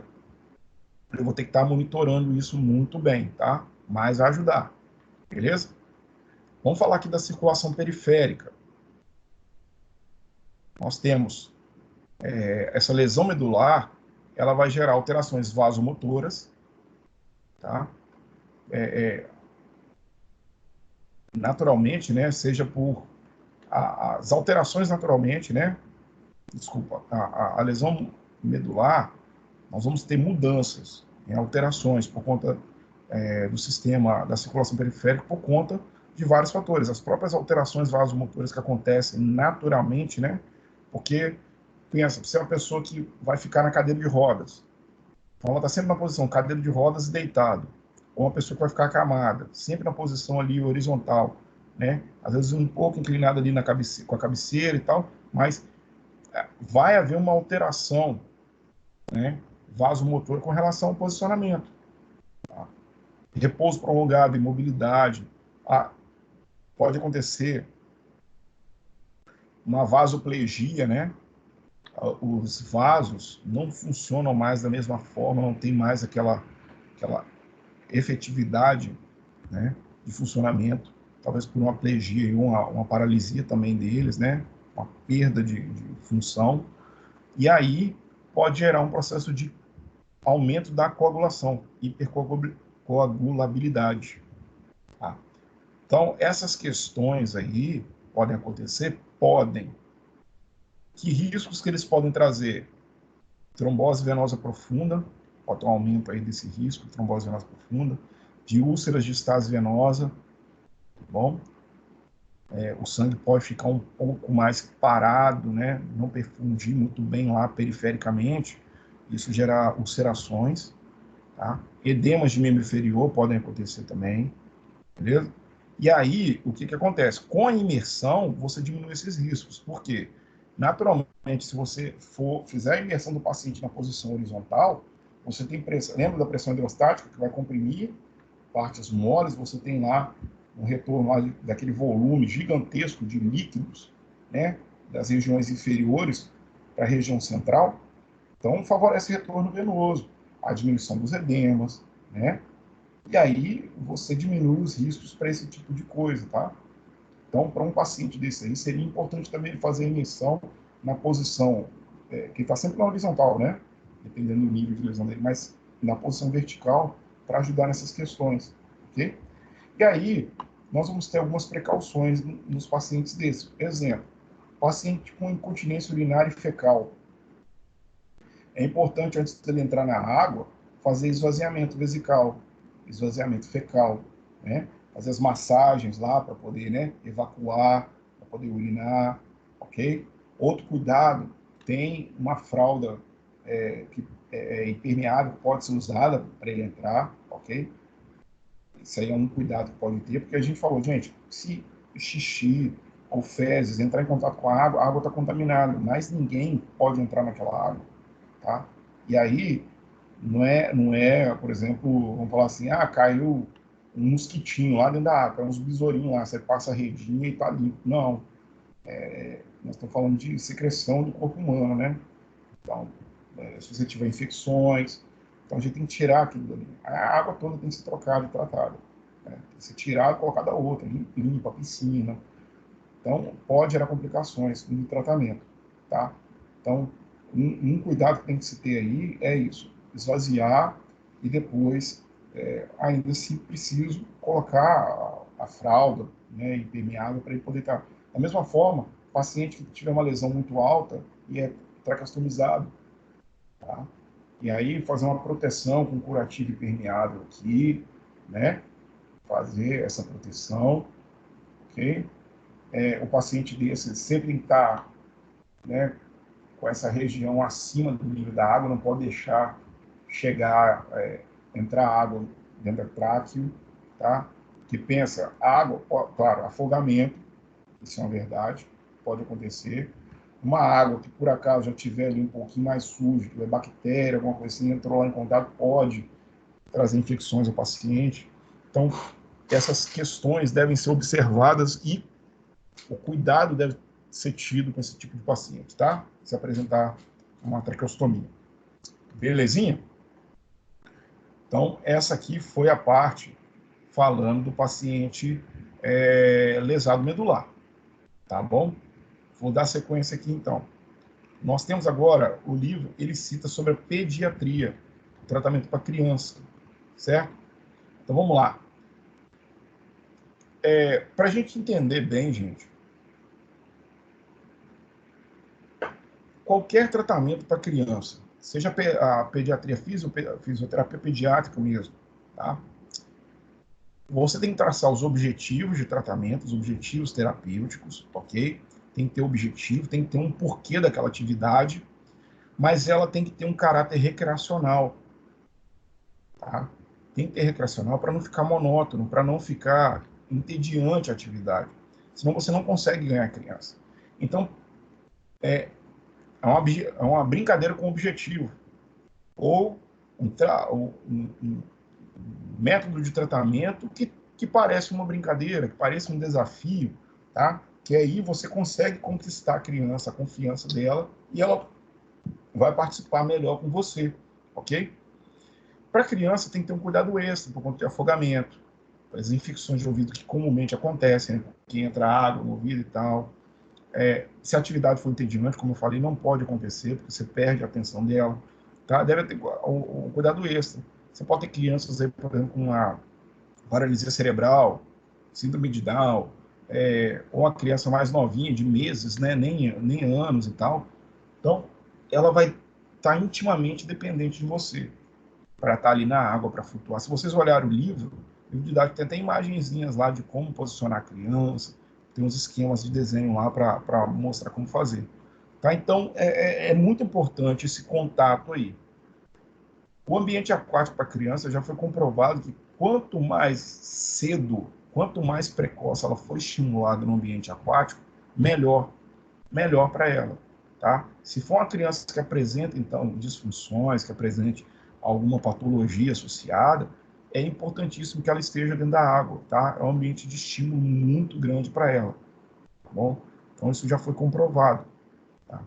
Eu vou ter que estar monitorando isso muito bem, tá? Mas vai ajudar, beleza? Vamos falar aqui da circulação periférica. Nós temos essa lesão medular, ela vai gerar alterações vasomotoras, tá? Naturalmente, né? Seja por as alterações naturalmente, né? Desculpa, a lesão medular, nós vamos ter mudanças, alterações por conta do sistema da circulação periférica, por conta de vários fatores. As próprias alterações vasomotoras que acontecem naturalmente, né? Porque, pensa, você é uma pessoa que vai ficar na cadeira de rodas. Então, ela está sempre na posição cadeira de rodas e deitado. Ou uma pessoa que vai ficar acamada, sempre na posição ali horizontal, né? Às vezes um pouco inclinada ali com a cabeceira e tal, mas vai haver uma alteração, né? Vasomotor com relação ao posicionamento. Tá? Repouso prolongado, imobilidade. Ah, pode acontecer uma vasoplegia, né? Os vasos não funcionam mais da mesma forma, não tem mais aquela efetividade, né, de funcionamento, talvez por uma plegia e uma paralisia também deles, né, uma perda de função, e aí pode gerar um processo de aumento da coagulação, hipercoagulabilidade. Tá? Então, essas questões aí podem acontecer? Podem. Que riscos que eles podem trazer? Trombose venosa profunda, pode ter um aumento aí desse risco, trombose venosa profunda, de úlceras de estase venosa, tá bom? O sangue pode ficar um pouco mais parado, né? Não perfundir muito bem lá perifericamente, isso gera ulcerações, tá? Edemas de membro inferior podem acontecer também, beleza? E aí, o que que acontece? Com a imersão, você diminui esses riscos. Por quê? Naturalmente, se você fizer a imersão do paciente na posição horizontal, você tem pressão, lembra da pressão hidrostática que vai comprimir partes moles, você tem lá um retorno lá daquele volume gigantesco de líquidos, né, das regiões inferiores para a região central. Então, favorece o retorno venoso, a diminuição dos edemas, né? E aí você diminui os riscos para esse tipo de coisa, tá? Então, para um paciente desse aí, seria importante também ele fazer a imersão na posição, que está sempre na horizontal, né? Dependendo do nível de lesão dele, mas na posição vertical, para ajudar nessas questões, ok? E aí, nós vamos ter algumas precauções nos pacientes desses. Exemplo, paciente com incontinência urinária e fecal. É importante, antes dele entrar na água, fazer esvaziamento vesical, esvaziamento fecal, né? Fazer as massagens lá para poder, né, evacuar, para poder urinar, ok? Outro cuidado, tem uma fralda que é impermeável, pode ser usada para ele entrar, ok? Isso aí é um cuidado que pode ter, porque a gente falou, gente, se xixi ou fezes entrar em contato com a água está contaminada, mas ninguém pode entrar naquela água, tá? E aí, não é, por exemplo, vamos falar assim, caiu um mosquitinho lá dentro da água, uns besourinhos lá, você passa a redinha e tá limpo. Não, nós estamos falando de secreção do corpo humano, né? Então, se você tiver infecções, então a gente tem que tirar aquilo dali. A água toda tem que ser trocada e tratada. Né? Tem que ser tirada e colocada outra, limpa a piscina. Então, pode gerar complicações no tratamento, tá? Então, um cuidado que tem que se ter aí é isso, esvaziar e depois, ainda se preciso, colocar a fralda, né, impermeável para ele poder estar. Da mesma forma, paciente que tiver uma lesão muito alta e é tracostomizado, tá? E aí fazer uma proteção com curativo impermeável aqui, né? Fazer essa proteção, ok? O paciente desse sempre tem que estar, né, com essa região acima do nível da água, não pode deixar chegar, entrar água dentro da tráqueo, tá? Que pensa, água, claro, afogamento, isso é uma verdade, pode acontecer. Uma água que por acaso já tiver ali um pouquinho mais suja, tiver bactéria, alguma coisa assim, entrou lá em contato, pode trazer infecções ao paciente. Então, essas questões devem ser observadas e o cuidado deve ser tido com esse tipo de paciente, tá? Se apresentar uma traqueostomia. Belezinha? Então, essa aqui foi a parte falando do paciente lesado medular, tá bom? Vou dar sequência aqui, então. Nós temos agora o livro, ele cita sobre a pediatria, tratamento para criança, certo? Então, vamos lá. Para a gente entender bem, gente, qualquer tratamento para criança, seja a pediatria fisioterapia pediátrica mesmo, tá? Você tem que traçar os objetivos de tratamento, os objetivos terapêuticos, ok? Tem que ter objetivo, tem que ter um porquê daquela atividade, mas ela tem que ter um caráter recreacional, tá? Tem que ter recreacional para não ficar monótono, para não ficar entediante a atividade. Senão você não consegue ganhar a criança. Então, é uma brincadeira com objetivo. Ou um método de tratamento que parece uma brincadeira, que parece um desafio, tá? Que aí você consegue conquistar a criança, a confiança dela, e ela vai participar melhor com você, ok? Para a criança tem que ter um cuidado extra por conta de afogamento, as infecções de ouvido que comumente acontecem, né? Que entra água no ouvido e tal. Se a atividade for entediante, como eu falei, não pode acontecer, porque você perde a atenção dela. Tá? Deve ter um cuidado extra. Você pode ter crianças aí, por exemplo, com uma paralisia cerebral, síndrome de Down, ou uma criança mais novinha, de meses, né? nem anos e tal. Então, ela vai estar intimamente dependente de você para estar ali na água, para flutuar. Se vocês olharem o livro didático tem até imagenzinhas lá de como posicionar a criança, tem uns esquemas de desenho lá para mostrar como fazer. Tá? Então, é muito importante esse contato aí. O ambiente aquático para criança já foi comprovado que quanto mais cedo, quanto mais precoce ela for estimulada no ambiente aquático, melhor, melhor para ela, tá? Se for uma criança que apresenta então disfunções, que apresente alguma patologia associada, é importantíssimo que ela esteja dentro da água, tá? É um ambiente de estímulo muito grande para ela, tá bom? Então isso já foi comprovado, tá?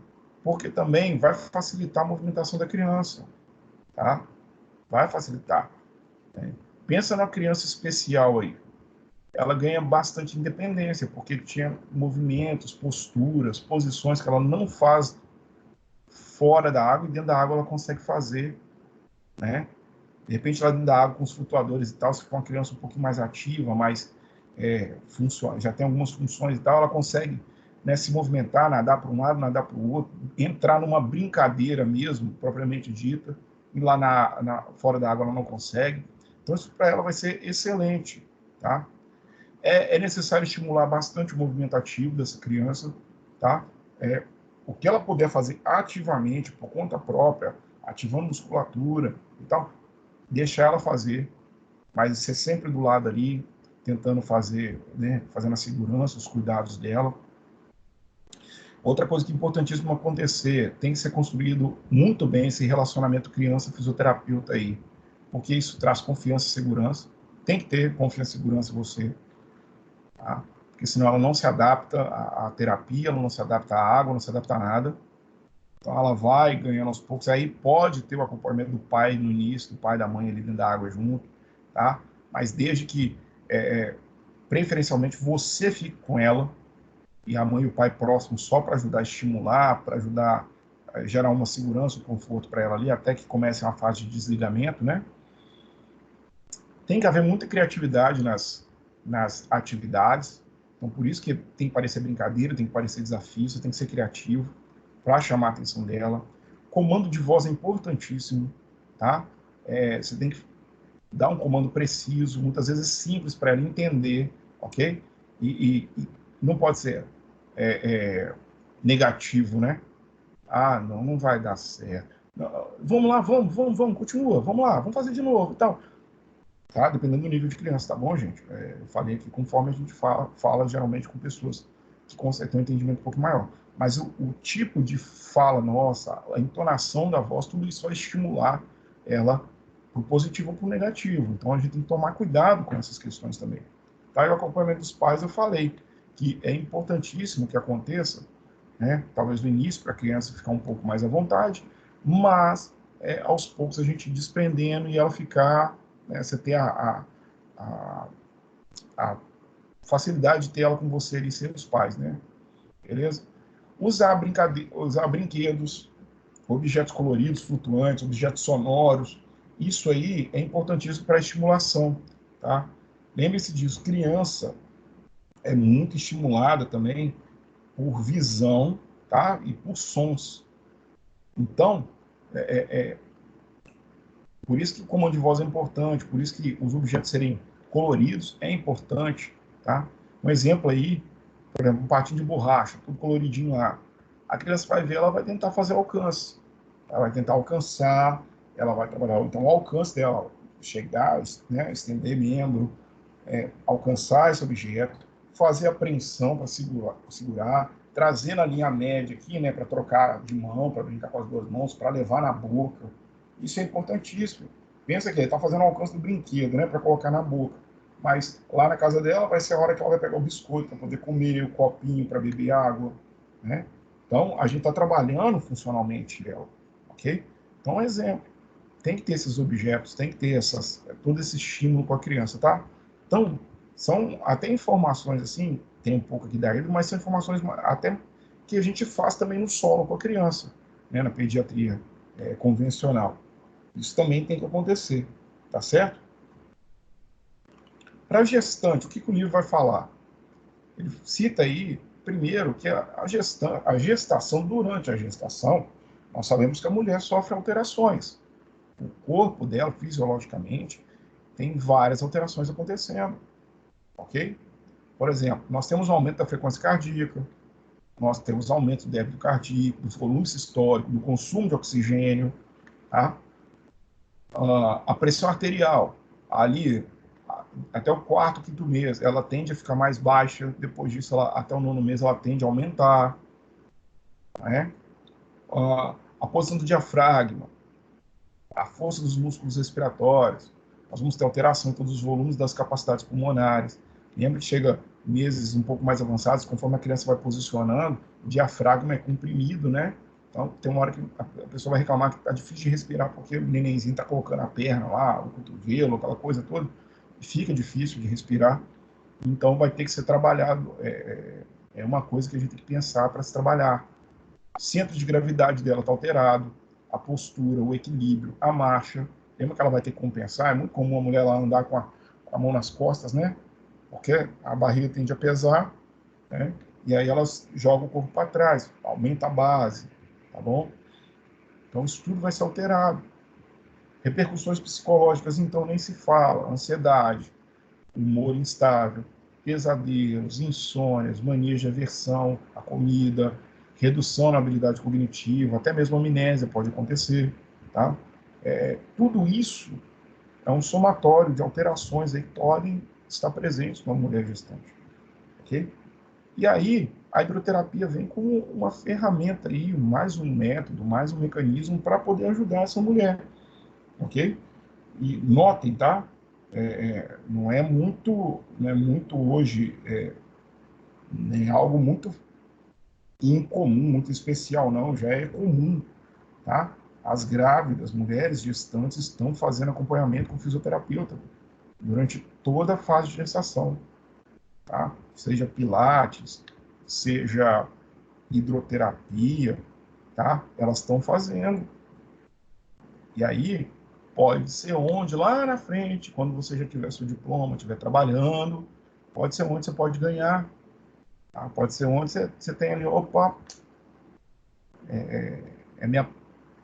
Porque também vai facilitar a movimentação da criança, tá? Vai facilitar. Né? Pensa na criança especial aí. Ela ganha bastante independência, porque tinha movimentos, posturas, posições que ela não faz fora da água e dentro da água ela consegue fazer, né? De repente, lá dentro da água com os flutuadores e tal, se for uma criança um pouquinho mais ativa, mais funciona, já tem algumas funções e tal, ela consegue, né, se movimentar, nadar para um lado, nadar para o outro, entrar numa brincadeira mesmo, propriamente dita, e lá fora da água ela não consegue. Então, isso para ela vai ser excelente, tá? É necessário estimular bastante o movimento ativo dessa criança, tá? O que ela puder fazer ativamente, por conta própria, ativando musculatura e tal, deixar ela fazer, mas ser sempre do lado ali, tentando fazer, né, fazendo a segurança, os cuidados dela. Outra coisa que é importantíssimo acontecer, tem que ser construído muito bem esse relacionamento criança-fisioterapeuta aí, porque isso traz confiança e segurança. Tem que ter confiança e segurança em você, tá? Porque senão ela não se adapta à terapia, ela não se adapta à água, não se adapta a nada. Então ela vai ganhando aos poucos. Aí pode ter o acompanhamento do pai no início, do pai e da mãe ali dentro da água junto, tá? Mas desde que, preferencialmente, você fique com ela e a mãe e o pai próximo só para ajudar a estimular, para ajudar a gerar uma segurança, um conforto para ela ali, até que comece uma fase de desligamento, né? Tem que haver muita criatividade nas atividades. Então, por isso que tem que parecer brincadeira, tem que parecer desafio, você tem que ser criativo para chamar a atenção dela. Comando de voz é importantíssimo, tá? Você tem que dar um comando preciso, muitas vezes simples para ela entender, ok? E não pode ser negativo, né? Ah, não, não vai dar certo. Não, vamos lá, vamos, continua, vamos lá, vamos fazer de novo e tal. Tá? Dependendo do nível de criança, tá bom, gente? Eu falei aqui conforme a gente fala geralmente com pessoas que conseguem ter um entendimento um pouco maior. Mas o tipo de fala nossa, a entonação da voz, tudo isso vai estimular ela para o positivo ou para o negativo. Então a gente tem que tomar cuidado com essas questões também. Tá? E o acompanhamento dos pais, eu falei que é importantíssimo que aconteça, né? Talvez no início, para a criança ficar um pouco mais à vontade, mas aos poucos a gente desprendendo e ela ficar, né, você ter a, a facilidade de ter ela com você e seus pais, né? Beleza? Usar brinquedos, objetos coloridos, flutuantes, objetos sonoros, isso aí é importantíssimo para a estimulação, tá? Lembre-se disso, criança é muito estimulada também por visão, tá? E por sons. Então, por isso que o comando de voz é importante, por isso que os objetos serem coloridos é importante, tá? Um exemplo aí, por exemplo, um patinho de borracha, tudo coloridinho lá. A criança vai ver, ela vai tentar fazer alcance. Ela vai tentar alcançar, ela vai trabalhar, então, o alcance dela. chegar, né, estender membro, alcançar esse objeto, fazer a apreensão para segurar, trazer na linha média aqui, né, para trocar de mão, para brincar com as duas mãos, para levar na boca. Isso é importantíssimo. Pensa que ele está fazendo o alcance do brinquedo, né, para colocar na boca. Mas lá na casa dela vai ser a hora que ela vai pegar o biscoito para poder comer, o copinho para beber água, né? Então, a gente está trabalhando funcionalmente ela, ok? Então, um exemplo. Tem que ter esses objetos, tem que ter todo esse estímulo com a criança, tá? Então, são até informações assim, tem um pouco aqui da Hidro, mas são informações até que a gente faz também no solo com a criança, né, na pediatria convencional. Isso também tem que acontecer, tá certo? Para gestante, o que o livro vai falar? Ele cita aí, primeiro, que a gestação, durante a gestação, nós sabemos que a mulher sofre alterações. O corpo dela, fisiologicamente, tem várias alterações acontecendo, ok? Por exemplo, nós temos um aumento da frequência cardíaca, nós temos aumento do débito cardíaco, do volume sistólico, do consumo de oxigênio, tá? A pressão arterial, ali, até o quarto, quinto mês, ela tende a ficar mais baixa, depois disso, até o nono mês, ela tende a aumentar, né? A posição do diafragma, a força dos músculos respiratórios, nós vamos ter alteração em todos os volumes das capacidades pulmonares. Lembra que chega meses um pouco mais avançados, conforme a criança vai posicionando, o diafragma é comprimido, né? Então, tem uma hora que a pessoa vai reclamar que está difícil de respirar porque o nenenzinho está colocando a perna lá, o cotovelo, aquela coisa toda, e fica difícil de respirar. Então, vai ter que ser trabalhado. É uma coisa que a gente tem que pensar para se trabalhar. O centro de gravidade dela está alterado, a postura, o equilíbrio, a marcha. Lembra que ela vai ter que compensar? É muito comum a mulher lá andar com a mão nas costas, né? Porque a barriga tende a pesar, né? E aí elas jogam o corpo para trás, aumenta a base, tá bom? Então isso tudo vai ser alterado. Repercussões psicológicas, então, nem se fala. Ansiedade, humor instável, pesadelos, insônias, manias de aversão à comida, redução na habilidade cognitiva, até mesmo amnésia pode acontecer, tá? Tudo isso é um somatório de alterações aí que podem estar presentes numa mulher gestante, ok? E aí, a hidroterapia vem como uma ferramenta aí, mais um método, mais um mecanismo para poder ajudar essa mulher, ok? E notem, tá? Não é muito hoje, nem algo muito incomum, muito especial, não, já é comum, tá? As grávidas, mulheres gestantes, estão fazendo acompanhamento com fisioterapeuta durante toda a fase de gestação, tá? Seja pilates, seja hidroterapia, tá? Elas estão fazendo. E aí, pode ser onde, lá na frente, quando você já tiver seu diploma, estiver trabalhando, pode ser onde você pode ganhar, tá? Pode ser onde você tem ali, opa, é minha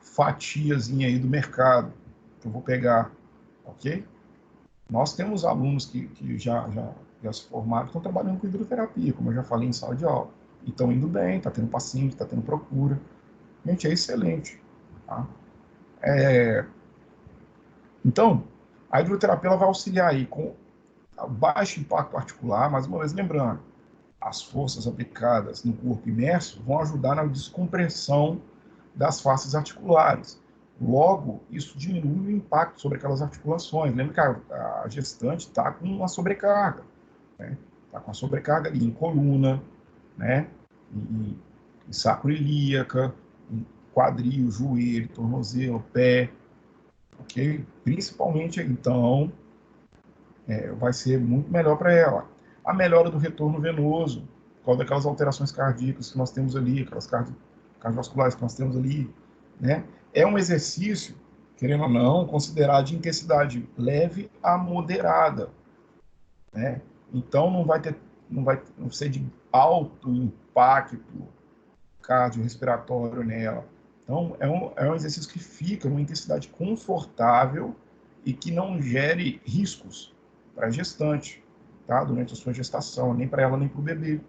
fatiazinha aí do mercado que eu vou pegar, ok? Nós temos alunos que já se formaram, estão trabalhando com hidroterapia, como eu já falei em sala de aula, e estão indo bem, está tendo paciente, está tendo procura. Gente, é excelente, tá? Então, a hidroterapia ela vai auxiliar aí com baixo impacto articular, mais uma vez lembrando, as forças aplicadas no corpo imerso vão ajudar na descompressão das faces articulares. Logo, isso diminui o impacto sobre aquelas articulações. Lembra que a gestante está com uma sobrecarga, né? Está com a sobrecarga ali em coluna, né? Em sacro ilíaca, em quadril, joelho, tornozelo, pé, ok? Principalmente, então, vai ser muito melhor para ela. A melhora do retorno venoso, por causa daquelas alterações cardíacas que nós temos ali, aquelas cardiovasculares que nós temos ali, né? É um exercício, querendo ou não, considerado de intensidade leve a moderada, né? Então não ser de alto impacto cardiorrespiratório nela. Então é um exercício que fica numa intensidade confortável e que não gere riscos para a gestante, tá? Durante a sua gestação, nem para ela nem para o bebê,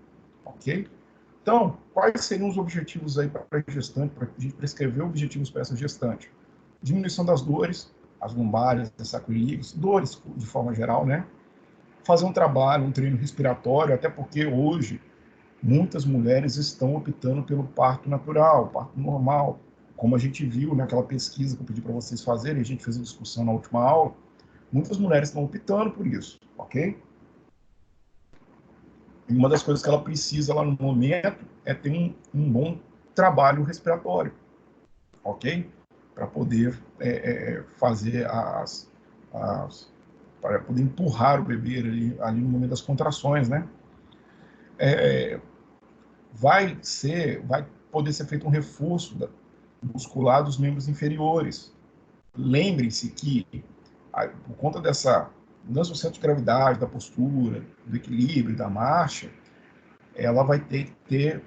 ok? Então, quais seriam os objetivos aí para a gestante, para a gente prescrever objetivos para essa gestante? Diminuição das dores, as lombares, sacroiliacos, dores de forma geral, né? Fazer um trabalho, um treino respiratório, até porque hoje muitas mulheres estão optando pelo parto natural, parto normal, como a gente viu naquela pesquisa que eu pedi para vocês fazerem, a gente fez a discussão na última aula, muitas mulheres estão optando por isso, ok? E uma das coisas que ela precisa lá no momento é ter um bom trabalho respiratório, ok? Para poder fazer para poder empurrar o bebê ali no momento das contrações, né? Vai poder ser feito um reforço muscular dos membros inferiores. Lembrem-se que, por conta dessa mudança do centro de gravidade, da postura, do equilíbrio, da marcha, ela vai ter que ter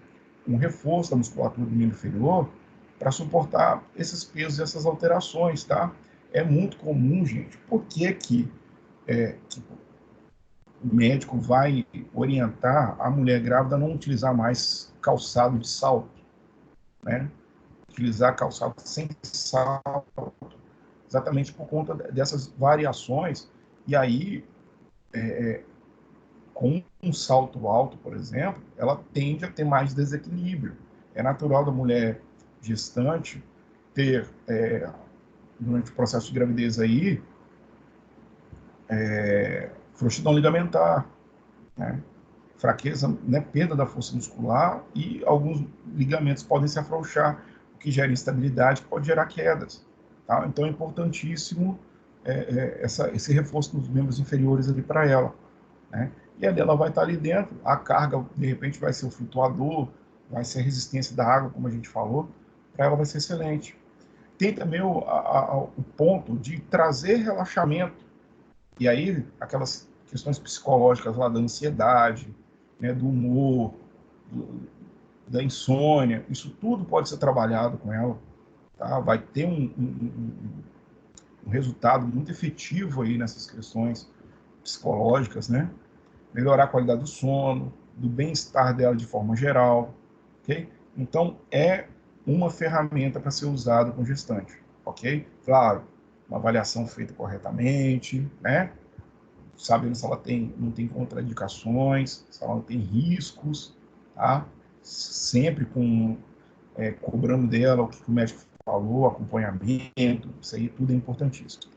um reforço da musculatura do membro inferior para suportar esses pesos e essas alterações, tá? É muito comum, gente. Por que que o médico vai orientar a mulher grávida a não utilizar mais calçado de salto, né? Utilizar calçado sem salto, exatamente por conta dessas variações. E aí, com um salto alto, por exemplo, ela tende a ter mais desequilíbrio. É natural da mulher gestante ter, durante o processo de gravidez aí, frouxidão ligamentar, né? Fraqueza, né? Perda da força muscular e alguns ligamentos podem se afrouxar, o que gera instabilidade, que pode gerar quedas. Tá? Então é importantíssimo esse reforço dos membros inferiores ali para ela, né? E ali ela vai estar ali dentro, a carga de repente vai ser o flutuador, vai ser a resistência da água, como a gente falou, para ela vai ser excelente. Tem também o ponto de trazer relaxamento, e aí aquelas questões psicológicas lá da ansiedade, né, do humor, da insônia, isso tudo pode ser trabalhado com ela, tá? Vai ter um resultado muito efetivo aí nessas questões psicológicas, né? Melhorar a qualidade do sono, do bem-estar dela de forma geral, ok? Então, é uma ferramenta para ser usada com gestante, ok? Claro, uma avaliação feita corretamente, né? Sabendo se ela não tem contraindicações, se ela não tem riscos, tá? Sempre cobrando dela o que o médico falou, acompanhamento, isso aí tudo é importantíssimo.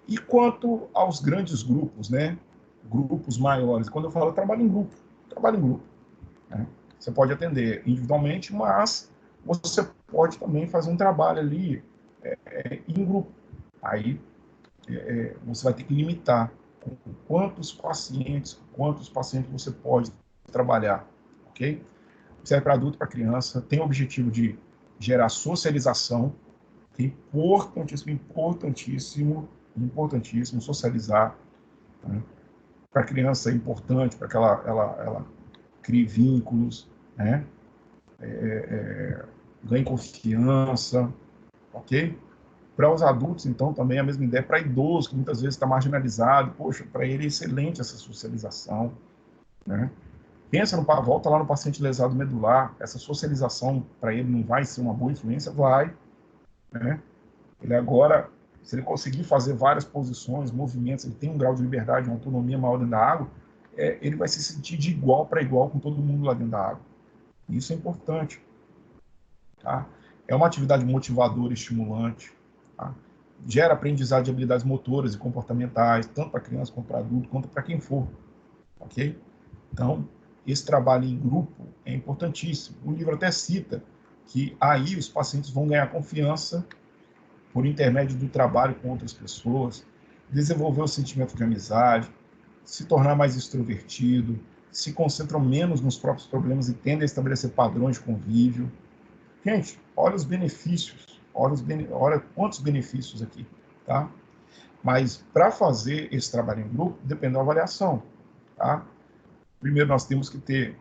E quanto aos grandes grupos, né? Grupos maiores, quando eu falo trabalho em grupo, né? Você pode atender individualmente, mas você pode também fazer um trabalho ali em grupo. Aí você vai ter que limitar quantos pacientes você pode trabalhar, ok? Serve para adulto, para criança, tem o objetivo de gerar socialização, que é importantíssimo socializar, né? Para a criança é importante, para que ela crie vínculos, né? Ganhe confiança, ok? Para os adultos, então, também é a mesma ideia. Para idosos, que muitas vezes está marginalizado, poxa, para ele é excelente essa socialização, né? Volta lá no paciente lesado medular, essa socialização para ele não vai ser uma boa influência? Vai, né? Ele agora, se ele conseguir fazer várias posições, movimentos, ele tem um grau de liberdade, uma autonomia maior dentro da água, ele vai se sentir de igual para igual com todo mundo lá dentro da água. Isso é importante, tá? É uma atividade motivadora, estimulante, tá? Gera aprendizado de habilidades motoras e comportamentais, tanto para criança quanto para adulto, quanto para quem for, ok? Então, esse trabalho em grupo é importantíssimo. O livro até cita que aí os pacientes vão ganhar confiança por intermédio do trabalho com outras pessoas, desenvolver o sentimento de amizade, se tornar mais extrovertido, se concentram menos nos próprios problemas e tendem a estabelecer padrões de convívio. Gente, olha os benefícios, olha quantos benefícios aqui, tá? Mas para fazer esse trabalho em grupo, depende da avaliação, tá? Primeiro nós temos que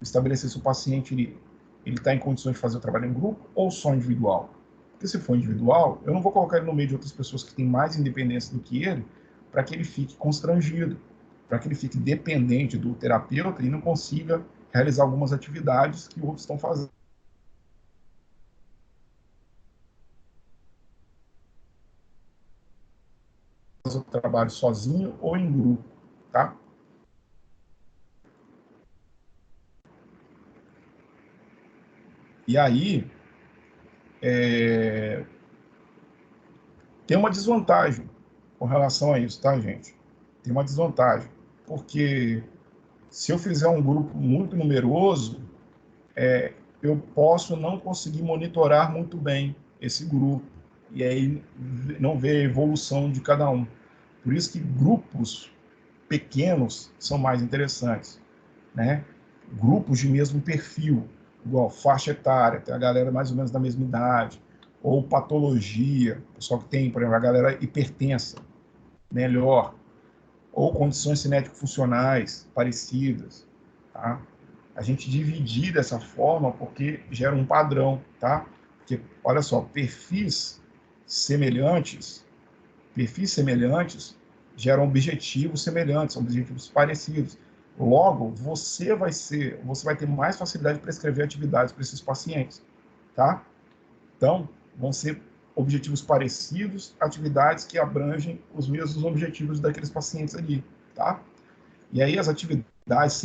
estabelecer se o paciente ele está em condições de fazer o trabalho em grupo ou só individual. Porque se for individual, eu não vou colocar ele no meio de outras pessoas que têm mais independência do que ele, para que ele fique constrangido, para que ele fique dependente do terapeuta e não consiga realizar algumas atividades que outros estão fazendo. o trabalho sozinho ou em grupo, tá? E aí, tem uma desvantagem com relação a isso, tá, gente? Tem uma desvantagem, porque se eu fizer um grupo muito numeroso, eu posso não conseguir monitorar muito bem esse grupo, e aí não ver a evolução de cada um. Por isso que grupos pequenos são mais interessantes, né? Grupos de mesmo perfil, igual faixa etária, tem a galera mais ou menos da mesma idade, ou patologia, pessoal que tem, por exemplo, a galera hipertensa, melhor, ou condições cinético-funcionais parecidas, tá? A gente dividir dessa forma porque gera um padrão, tá? Porque, olha só, perfis semelhantes geram objetivos semelhantes, objetivos parecidos. Logo, você vai ter mais facilidade para escrever atividades para esses pacientes, tá? Então, vão ser objetivos parecidos, atividades que abrangem os mesmos objetivos daqueles pacientes ali, tá? E aí as atividades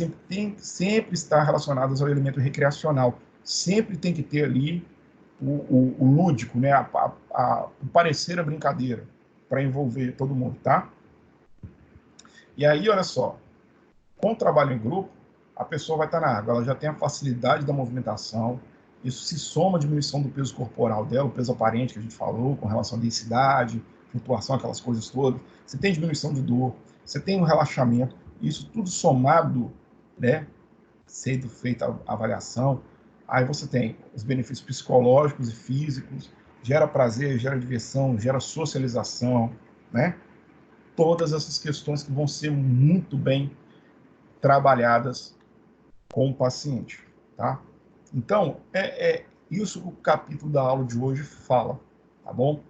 sempre estar relacionadas ao elemento recreacional. Sempre tem que ter ali o lúdico, né? O parecer a brincadeira, para envolver todo mundo, tá? E aí, olha só, com o trabalho em grupo, a pessoa vai estar na água, ela já tem a facilidade da movimentação, isso se soma à diminuição do peso corporal dela, o peso aparente que a gente falou, com relação à densidade, flutuação, aquelas coisas todas. Você tem diminuição de dor, você tem um relaxamento, isso tudo somado, né, sendo feita a avaliação, aí você tem os benefícios psicológicos e físicos, gera prazer, gera diversão, gera socialização, né? Todas essas questões que vão ser muito bem trabalhadas com o paciente, tá? Então, é isso que o capítulo da aula de hoje fala, tá bom?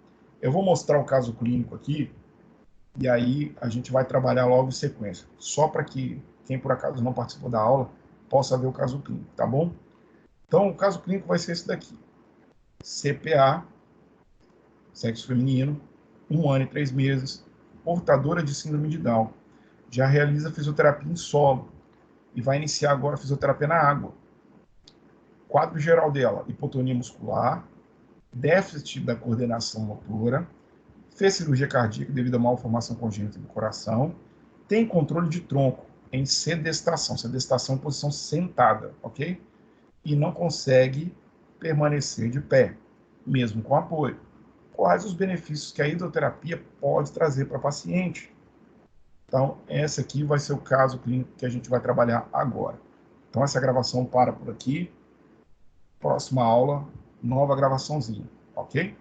Eu vou mostrar o caso clínico aqui, e aí a gente vai trabalhar logo em sequência, só para que quem por acaso não participou da aula possa ver o caso clínico, tá bom? Então, o caso clínico vai ser esse daqui. CPA, sexo feminino, 1 ano e 3 meses, portadora de síndrome de Down. Já realiza fisioterapia em solo e vai iniciar agora a fisioterapia na água. Quadro geral dela, hipotonia muscular, déficit da coordenação motora, fez cirurgia cardíaca devido a malformação congênita do coração, tem controle de tronco em sedestação em posição sentada, ok? E não consegue permanecer de pé, mesmo com apoio. Quais os benefícios que a hidroterapia pode trazer para o paciente? Então, esse aqui vai ser o caso clínico que a gente vai trabalhar agora. Então, essa gravação para por aqui. Próxima aula, nova gravaçãozinha, ok?